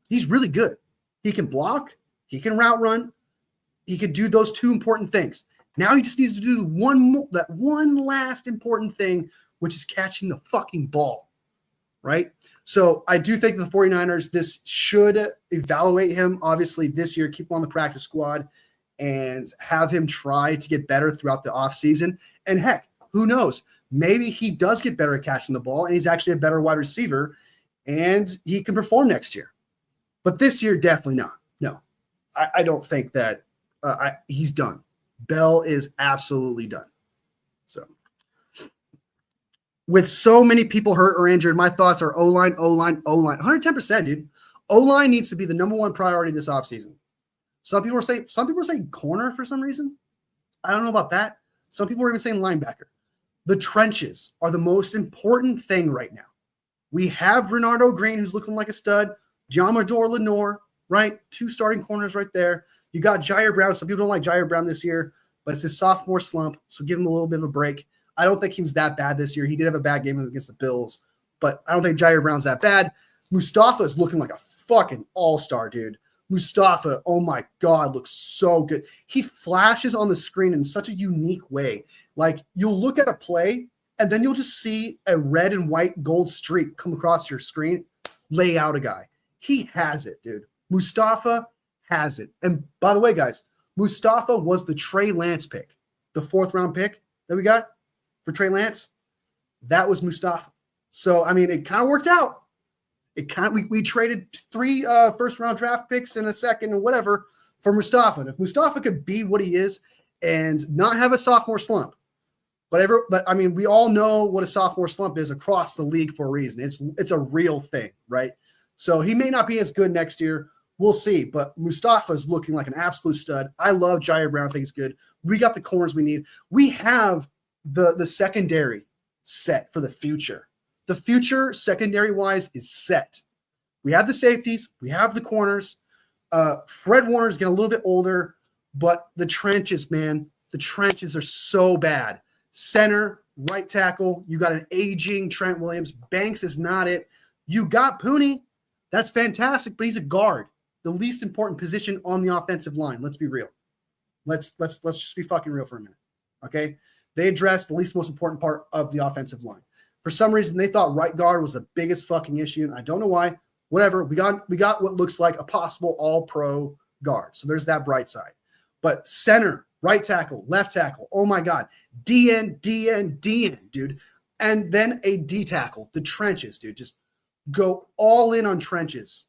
he's really good. He can block. He can route run. He could do those 2 important things. Now he just needs to do that one last important thing, which is catching the fucking ball, right? So I do think the 49ers, this should evaluate him, obviously, this year, keep him on the practice squad, and have him try to get better throughout the offseason. And heck, who knows? Maybe he does get better at catching the ball, and he's actually a better wide receiver, and he can perform next year. But this year, definitely not. No, I don't think that he's done. Bell is absolutely done. So, with so many people hurt or injured, my thoughts are O-line. 110%, dude. O-line needs to be the number 1 priority this offseason. Some people are saying corner for some reason. I don't know about that. Some people are even saying linebacker. The trenches are the most important thing right now. We have Renardo Green, who's looking like a stud. Jamador Lenore, right? 2 starting corners right there. You got Jair Brown. Some people don't like Jair Brown this year. but it's his sophomore slump, so give him a little bit of a break. I don't think he was that bad this year. He did have a bad game against the Bills, but I don't think Jair Brown's that bad. Mustafa is looking like a fucking all-star, dude. Mustafa, oh my God, looks so good. He flashes on the screen in such a unique way. Like, you'll look at a play, and then you'll just see a red and white gold streak come across your screen, lay out a guy. He has it, dude. Mustafa has it. And by the way, guys, Mustafa was the Trey Lance pick, the 4th-round pick that we got for Trey Lance. That was Mustafa. So, I mean, it kind of worked out. We traded 3 first-round draft picks and a second and whatever for Mustafa. And if Mustafa could be what he is and not have a sophomore slump, but I mean, we all know what a sophomore slump is across the league for a reason. It's a real thing, right? So he may not be as good next year. We'll see. But Mustafa's looking like an absolute stud. I love Jair Brown. I think he's good. We got the corners we need. We have the secondary set for the future. The future, secondary-wise, is set. We have the safeties. We have the corners. Fred Warner's getting a little bit older, but the trenches, man, the trenches are so bad. Center, right tackle, you got an aging Trent Williams. Banks is not it. You got Pooney. That's fantastic, but he's a guard, the least important position on the offensive line. Let's be real. Let's just be fucking real for a minute, okay? They addressed the least most important part of the offensive line. For some reason, they thought right guard was the biggest fucking issue, and I don't know why. Whatever. We got what looks like a possible all-pro guard. So there's that bright side. But center, right tackle, left tackle, oh my God. DN, dude. And then a D tackle, the trenches, dude. Just go all in on trenches.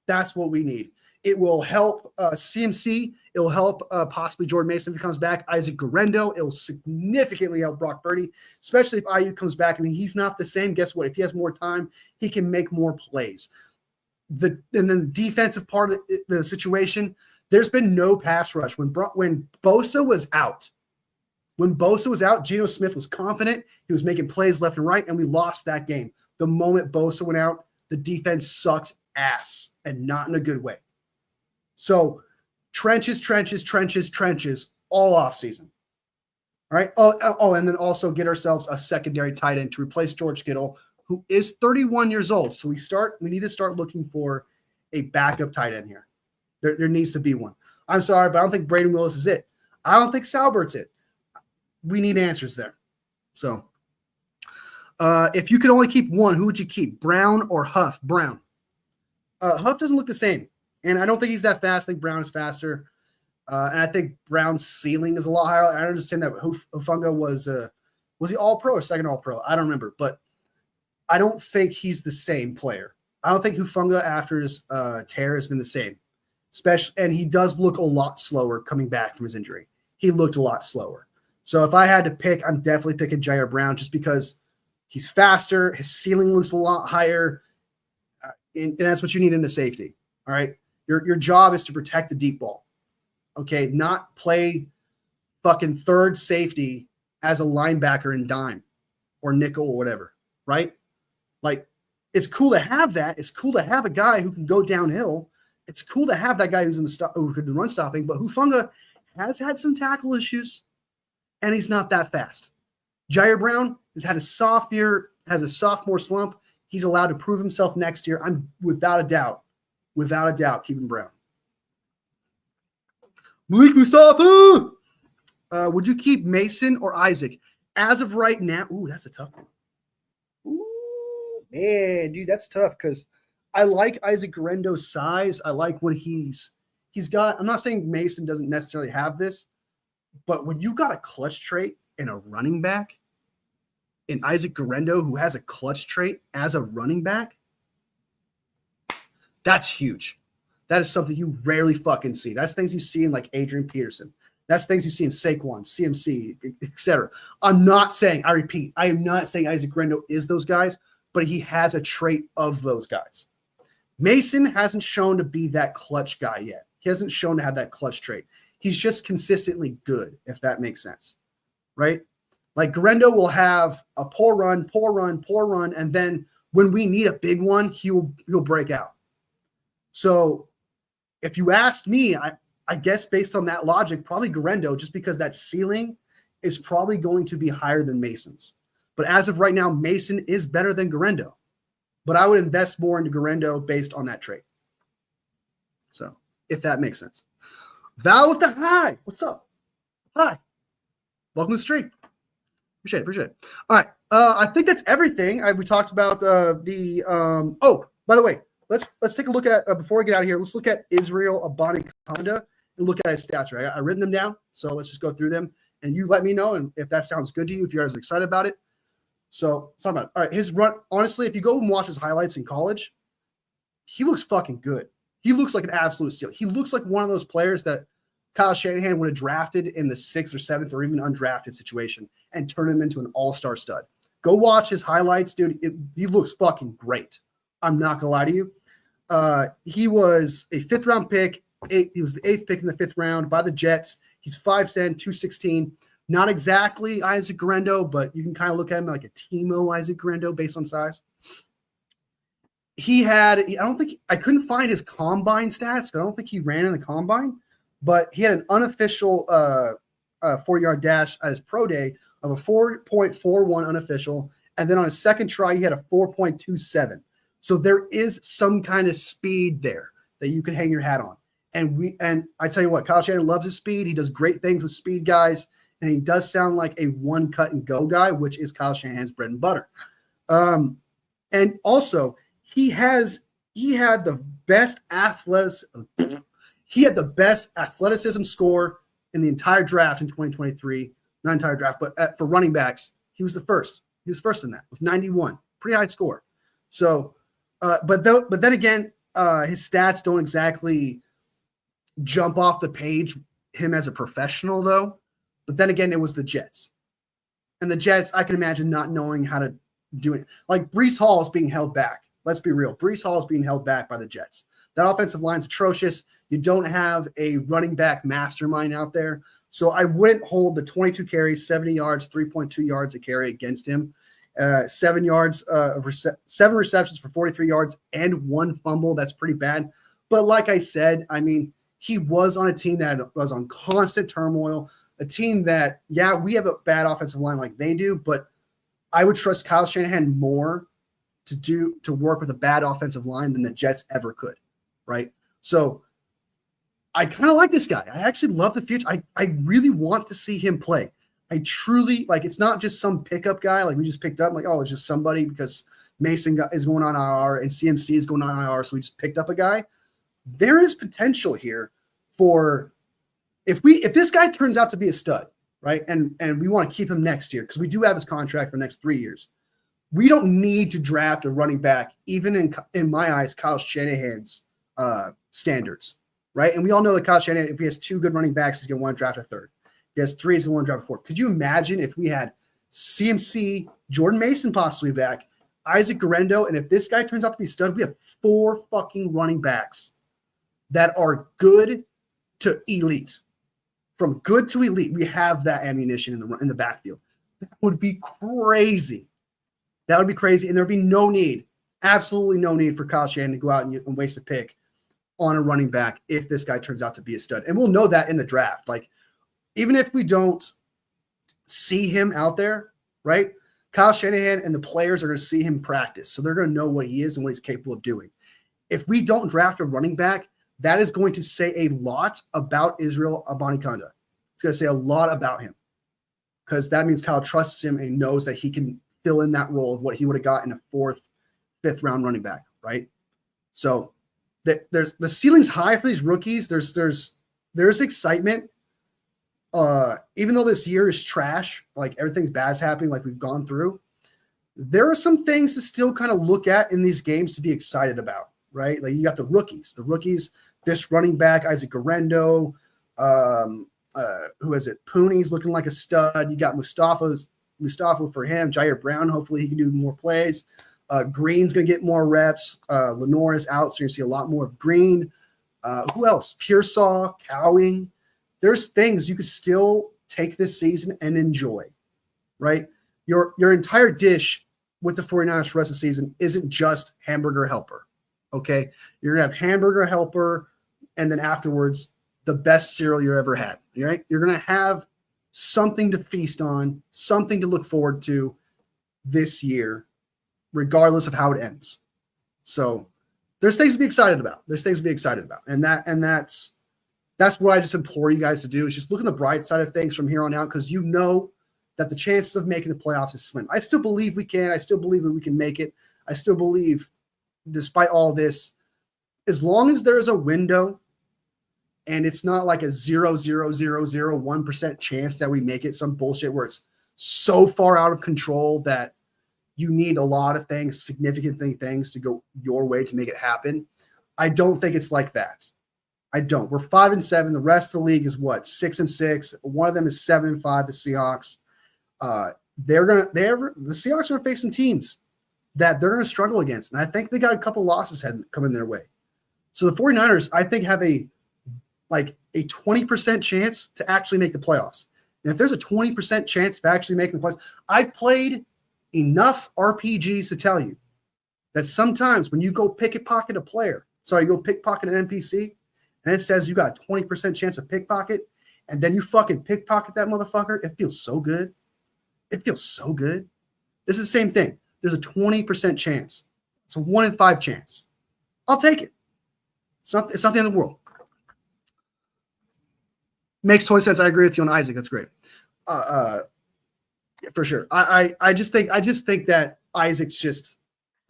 That's what we need. It will help CMC. It will help possibly Jordan Mason if he comes back. Isaac Guerrero. It will significantly help Brock Purdy, especially if IU comes back and he's not the same. Guess what? If he has more time, he can make more plays. And then the defensive part of the situation, there's been no pass rush. When Bosa was out, Geno Smith was confident. He was making plays left and right, and we lost that game. The moment Bosa went out, the defense sucked ass, and not in a good way. So trenches, all off season. All right. Oh, and then also get ourselves a secondary tight end to replace George Kittle, who is 31 years old. So we need to start looking for a backup tight end here. There needs to be one. I'm sorry, but I don't think Braden Willis is it. I don't think Salbert's it. We need answers there. So if you could only keep one, who would you keep, Brown or Huff? Brown. Huff doesn't look the same. And I don't think he's that fast. I think Brown is faster. And I think Brown's ceiling is a lot higher. I understand that Hufanga was he all-pro or second all-pro? I don't remember. But I don't think he's the same player. I don't think Hufanga after his tear has been the same. And he does look a lot slower coming back from his injury. He looked a lot slower. So if I had to pick, I'm definitely picking Jair Brown just because he's faster. His ceiling looks a lot higher. And that's what you need in a safety. All right. Your job is to protect the deep ball. Okay. Not play fucking third safety as a linebacker in dime or nickel or whatever. Right. Like, it's cool to have that. It's cool to have a guy who can go downhill. It's cool to have that guy who's who can run stopping, but Hufanga has had some tackle issues and he's not that fast. Jair Brown has had a soft year, has a sophomore slump. He's allowed to prove himself next year. I'm without a doubt keeping Brown. Malik Mustafa! Would you keep Mason or Isaac? As of right now, ooh, that's a tough one. Ooh, man, dude, that's tough because I like Isaac Guerendo's size. I like what he's got. I'm not saying Mason doesn't necessarily have this, but when you got a clutch trait in a running back, in Isaac Guerendo, who has a clutch trait as a running back, that's huge. That is something you rarely fucking see. That's things you see in like Adrian Peterson. That's things you see in Saquon, CMC, etc. I am not saying Isaac Guerendo is those guys, but he has a trait of those guys. Mason hasn't shown to be that clutch guy yet. He hasn't shown to have that clutch trait. He's just consistently good, if that makes sense, right? Like Guerendo will have a poor run, and then when we need a big one, he'll break out. So if you asked me, I guess based on that logic, probably Garendo, just because that ceiling is probably going to be higher than Mason's. But as of right now, Mason is better than Garendo. But I would invest more into Garendo based on that trade. So, if that makes sense. Val with the hi. What's up? Hi. Welcome to the stream. Appreciate it. All right. I think that's everything. We talked about oh, by the way, let's take a look at, before we get out of here, let's look at Israel Abanikanda and look at his stats, right? I've written them down. So let's just go through them and you let me know. And if that sounds good to you, if you guys are excited about it. So let's talk about it. All right. His run, honestly, if you go and watch his highlights in college, he looks fucking good. He looks like an absolute steal. He looks like one of those players that Kyle Shanahan would have drafted in the 6th or 7th or even undrafted situation and turn him into an all-star stud. Go watch his highlights, dude. He looks fucking great. I'm not going to lie to you. He was a 5th-round pick. He was the 8th pick in the 5th round by the Jets. He's 5'10", 216. Not exactly Isaac Garendo, but you can kind of look at him like a Timo Isaac Garendo based on size. I couldn't find his combine stats. I don't think he ran in the combine, but he had an unofficial 40-yard dash at his pro day of a 4.41 unofficial. And then on his second try, he had a 4.27. So there is some kind of speed there that you can hang your hat on. And I tell you what, Kyle Shanahan loves his speed. He does great things with speed guys. And he does sound like a one cut and go guy, which is Kyle Shanahan's bread and butter. And also, he had the best athleticism score in the entire draft in 2023. Not entire draft, but for running backs, he was the first. He was first in that with 91, pretty high score. So, but then again, his stats don't exactly jump off the page. Him as a professional, though. But then again, it was the Jets, and the Jets, I can imagine not knowing how to do it. Like Breece Hall is being held back. Let's be real. Breece Hall is being held back by the Jets. That offensive line's atrocious. You don't have a running back mastermind out there. So I wouldn't hold the 22 carries, 70 yards, 3.2 yards a carry against him. 7 receptions for 43 yards and 1 fumble. That's pretty bad. But like I said, I mean, he was on a team that was on constant turmoil, a team that, yeah, we have a bad offensive line like they do, but I would trust Kyle Shanahan more to work with a bad offensive line than the Jets ever could, right? So I kind of like this guy. I actually love the future. I really want to see him play. I truly, like, it's not just some pickup guy like we just picked up. I'm like, oh, it's just somebody because Mason is going on IR and CMC is going on IR, so we just picked up a guy. There is potential here for if this guy turns out to be a stud, right? And we want to keep him next year because we do have his contract for the next 3 years. We don't need to draft a running back, even in my eyes, Kyle Shanahan's standards, right? And we all know that Kyle Shanahan, if he has 2 good running backs, he's going to want to draft a 3rd. If he has 3, he's going to want to draft a 4th. Could you imagine if we had CMC, Jordan Mason possibly back, Isaac Garendo, and if this guy turns out to be a stud, we have 4 fucking running backs that are good to elite. From good to elite, we have that ammunition in the backfield. That would be crazy. That would be crazy, and there'd be no need, absolutely no need for Kyle Shanahan to go out and waste a pick on a running back if this guy turns out to be a stud. And we'll know that in the draft. Like, even if we don't see him out there, right, Kyle Shanahan and the players are going to see him practice, so they're going to know what he is and what he's capable of doing. If we don't draft a running back, that is going to say a lot about Israel Abanikanda. It's going to say a lot about him because that means Kyle trusts him and knows that he can fill in that role of what he would have got in a 4th, 5th round running back, right? So there's the ceiling's high for these rookies. There's excitement. Even though this year is trash, like everything's bad is happening, like we've gone through, there are some things to still kind of look at in these games to be excited about, right? Like you got the rookies, this running back, Isaac Garendo, who is it? Pooney's looking like a stud. You got Mustafa for him. Jair Brown, hopefully he can do more plays. Green's going to get more reps. Lenore is out, so you're going to see a lot more of Green. Who else? Pearsall, Cowing. There's things you could still take this season and enjoy, right? Your entire dish with the 49ers for the rest of the season isn't just hamburger helper, okay? You're going to have hamburger helper, and then afterwards, the best cereal you ever had. Right? You're going to have something to feast on, something to look forward to this year, regardless of how it ends. So there's things to be excited about. And that's what I just implore you guys to do, is just look on the bright side of things from here on out, because you know that the chances of making the playoffs is slim. I still believe we can. I still believe that we can make it. I still believe, despite all this, as long as there's a window and it's not like a 0.0001% chance that we make it, some bullshit where it's so far out of control that you need a lot of things, significant things to go your way to make it happen. I don't think it's like that. I don't. We're 5-7. The rest of the league is what? 6-6. One of them is 7-5, the Seahawks. The Seahawks are going to face some teams that they're going to struggle against. And I think they got a couple losses coming their way. So the 49ers, I think, have a 20% chance to actually make the playoffs. And if there's a 20% chance of actually making the playoffs, I've played enough RPGs to tell you that sometimes when you go pickpocket an NPC, and it says you got a 20% chance of pickpocket, and then you fucking pickpocket that motherfucker, it feels so good. It feels so good. This is the same thing. There's a 20% chance. It's a 1 in 5 chance. I'll take it. It's not the end of the world. Makes total sense. I agree with you on Isaac. That's great. Yeah, for sure. I just think that Isaac's just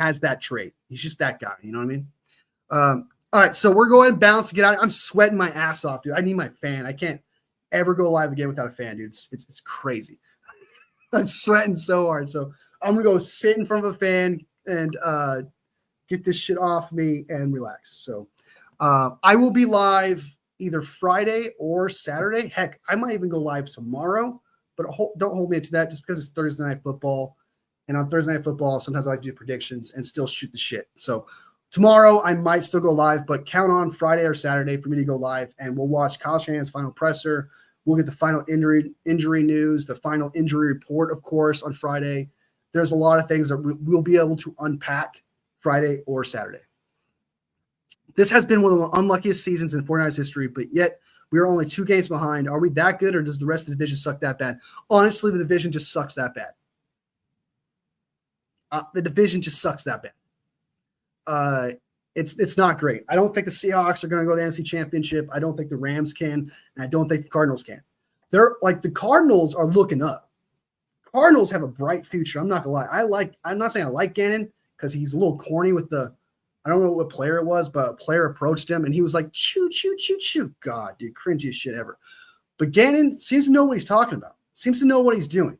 has that trait. He's just that guy. You know what I mean? All right, so we're going to bounce to get out. I'm sweating my ass off, dude. I need my fan. I can't ever go live again without a fan, dude. It's crazy. I'm sweating so hard. So I'm going to go sit in front of a fan and get this shit off me and relax. So I will be live either Friday or Saturday. Heck, I might even go live tomorrow, but don't hold me to that just because it's Thursday Night Football. And on Thursday Night Football, sometimes I like to do predictions and still shoot the shit. So tomorrow I might still go live, but count on Friday or Saturday for me to go live, and we'll watch Kyle Shanahan's final presser. We'll get the final injury news, the final injury report, of course, on Friday. There's a lot of things that we'll be able to unpack Friday or Saturday. This has been one of the unluckiest seasons in 49ers history, but yet we are only 2 games behind. Are we that good, or does the rest of the division suck that bad? Honestly, the division just sucks that bad. The division just sucks that bad. It's not great. I don't think the Seahawks are going to go to the NFC Championship. I don't think the Rams can, and I don't think the Cardinals can. The Cardinals are looking up. Cardinals have a bright future. I'm not gonna lie. I'm not saying I like Gannon because he's a little corny with I don't know what player it was, but a player approached him and he was like, choo, choo, choo, choo. God, dude, cringiest shit ever. But Gannon seems to know what he's talking about, seems to know what he's doing.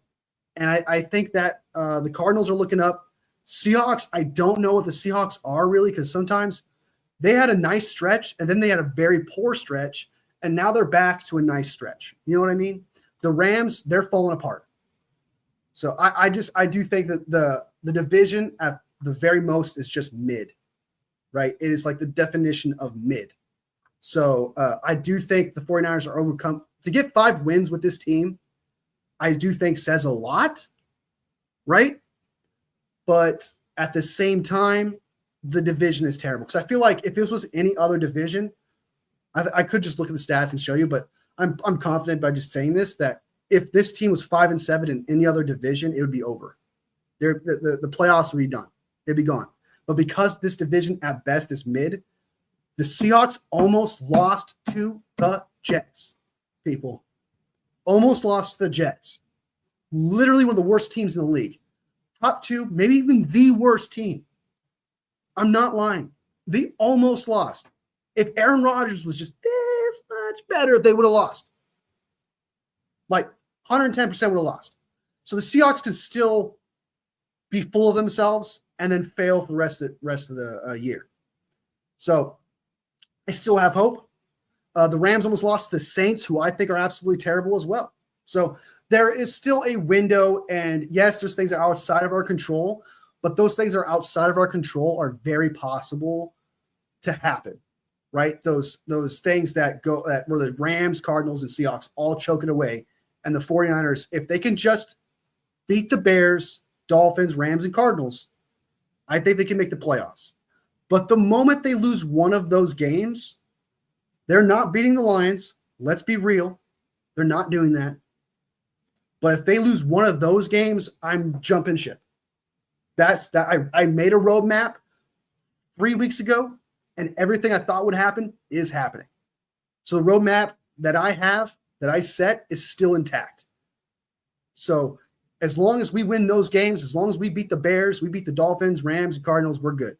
And I think that the Cardinals are looking up. Seahawks, I don't know what the Seahawks are really, because sometimes they had a nice stretch and then they had a very poor stretch, and now they're back to a nice stretch. You know what I mean? The Rams, they're falling apart. So I do think that the division at the very most is just mid, right? It is like the definition of mid. So I do think the 49ers are overcome. To get 5 wins with this team, I do think says a lot, right? But at the same time, the division is terrible. Because I feel like if this was any other division, I could just look at the stats and show you, but I'm confident by just saying this that if this team was 5-7 in any other division, it would be over. The playoffs would be done. It'd be gone. But because this division at best is mid, the Seahawks almost lost to the Jets, people. Almost lost to the Jets. Literally one of the worst teams in the league. Top 2, maybe even the worst team. I'm not lying. They almost lost. If Aaron Rodgers was just this much better, they would have lost. Like 110% would have lost. So the Seahawks can still be full of themselves and then fail for the rest of the year. So I still have hope. The Rams almost lost to the Saints, who I think are absolutely terrible as well. So there is still a window, and yes, there's things that are outside of our control, but those things that are outside of our control are very possible to happen, right? Those things that were the Rams, Cardinals, and Seahawks all choking away, and the 49ers, if they can just beat the Bears, Dolphins, Rams, and Cardinals, I think they can make the playoffs. But the moment they lose one of those games, They're not beating the Lions. Let's be real. They're not doing that. But if they lose one of those games, I'm jumping ship. That's that. I made a roadmap 3 weeks ago, and everything I thought would happen is happening. So the roadmap that I have, that I set, is still intact. So as long as we win those games, as long as we beat the Bears, we beat the Dolphins, Rams, and Cardinals, we're good.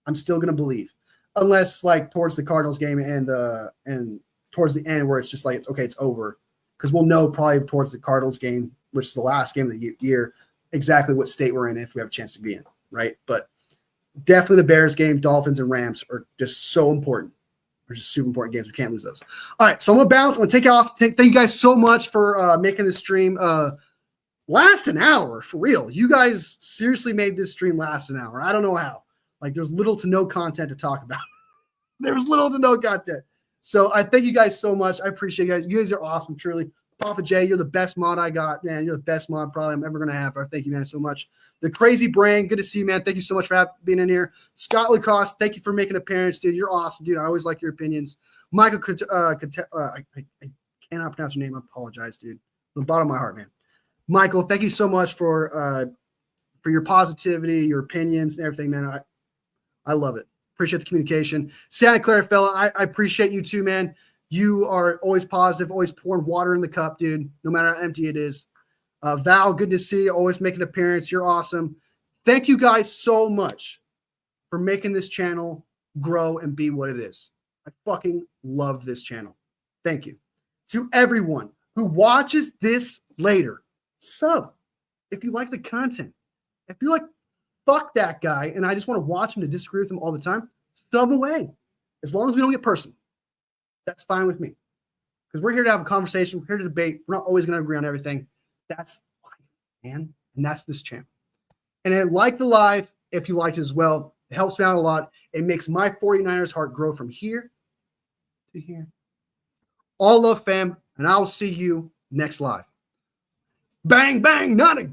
I'm still going to believe. Unless like towards the Cardinals game and towards the end where it's just like, it's over. Because we'll know probably towards the Cardinals game, which is the last game of the year, exactly what state we're in if we have a chance to be in, right? But definitely the Bears game, Dolphins, and Rams are just so important. They're just super important games. We can't lose those. All right, so I'm going to bounce. I'm going to take off. Thank you guys so much for making this stream last an hour, for real. You guys seriously made this stream last an hour. I don't know how. Like, there's little to no content to talk about. There was little to no content. So I thank you guys so much. I appreciate you guys. You guys are awesome, truly. Papa J, you're the best mod I got, man. You're the best mod probably I'm ever going to have. Thank you, man, so much. The Crazy Brain, good to see you, man. Thank you so much for being in here. Scott Lacoste, thank you for making an appearance, dude. You're awesome, dude. I always like your opinions. Michael, I cannot pronounce your name. I apologize, dude. From the bottom of my heart, man. Michael, thank you so much for your positivity, your opinions, and everything, man. I love it. Appreciate the communication. Santa Clara fella, I appreciate you too, man. You are always positive, always pouring water in the cup, dude, no matter how empty it is. Val, good to see you. Always make an appearance. You're awesome. Thank you guys so much for making this channel grow and be what it is. I fucking love this channel. Thank you. To everyone who watches this later, sub if you like the content. If you're like, fuck that guy, and I just want to watch him to disagree with him all the time, sub away. As long as we don't get personal. That's fine with me. Because we're here to have a conversation. We're here to debate. We're not always going to agree on everything. That's life, man. And that's this channel. And I like the live, if you liked it as well. It helps me out a lot. It makes my 49ers heart grow from here to here. All love, fam. And I'll see you next live. Bang, bang, not a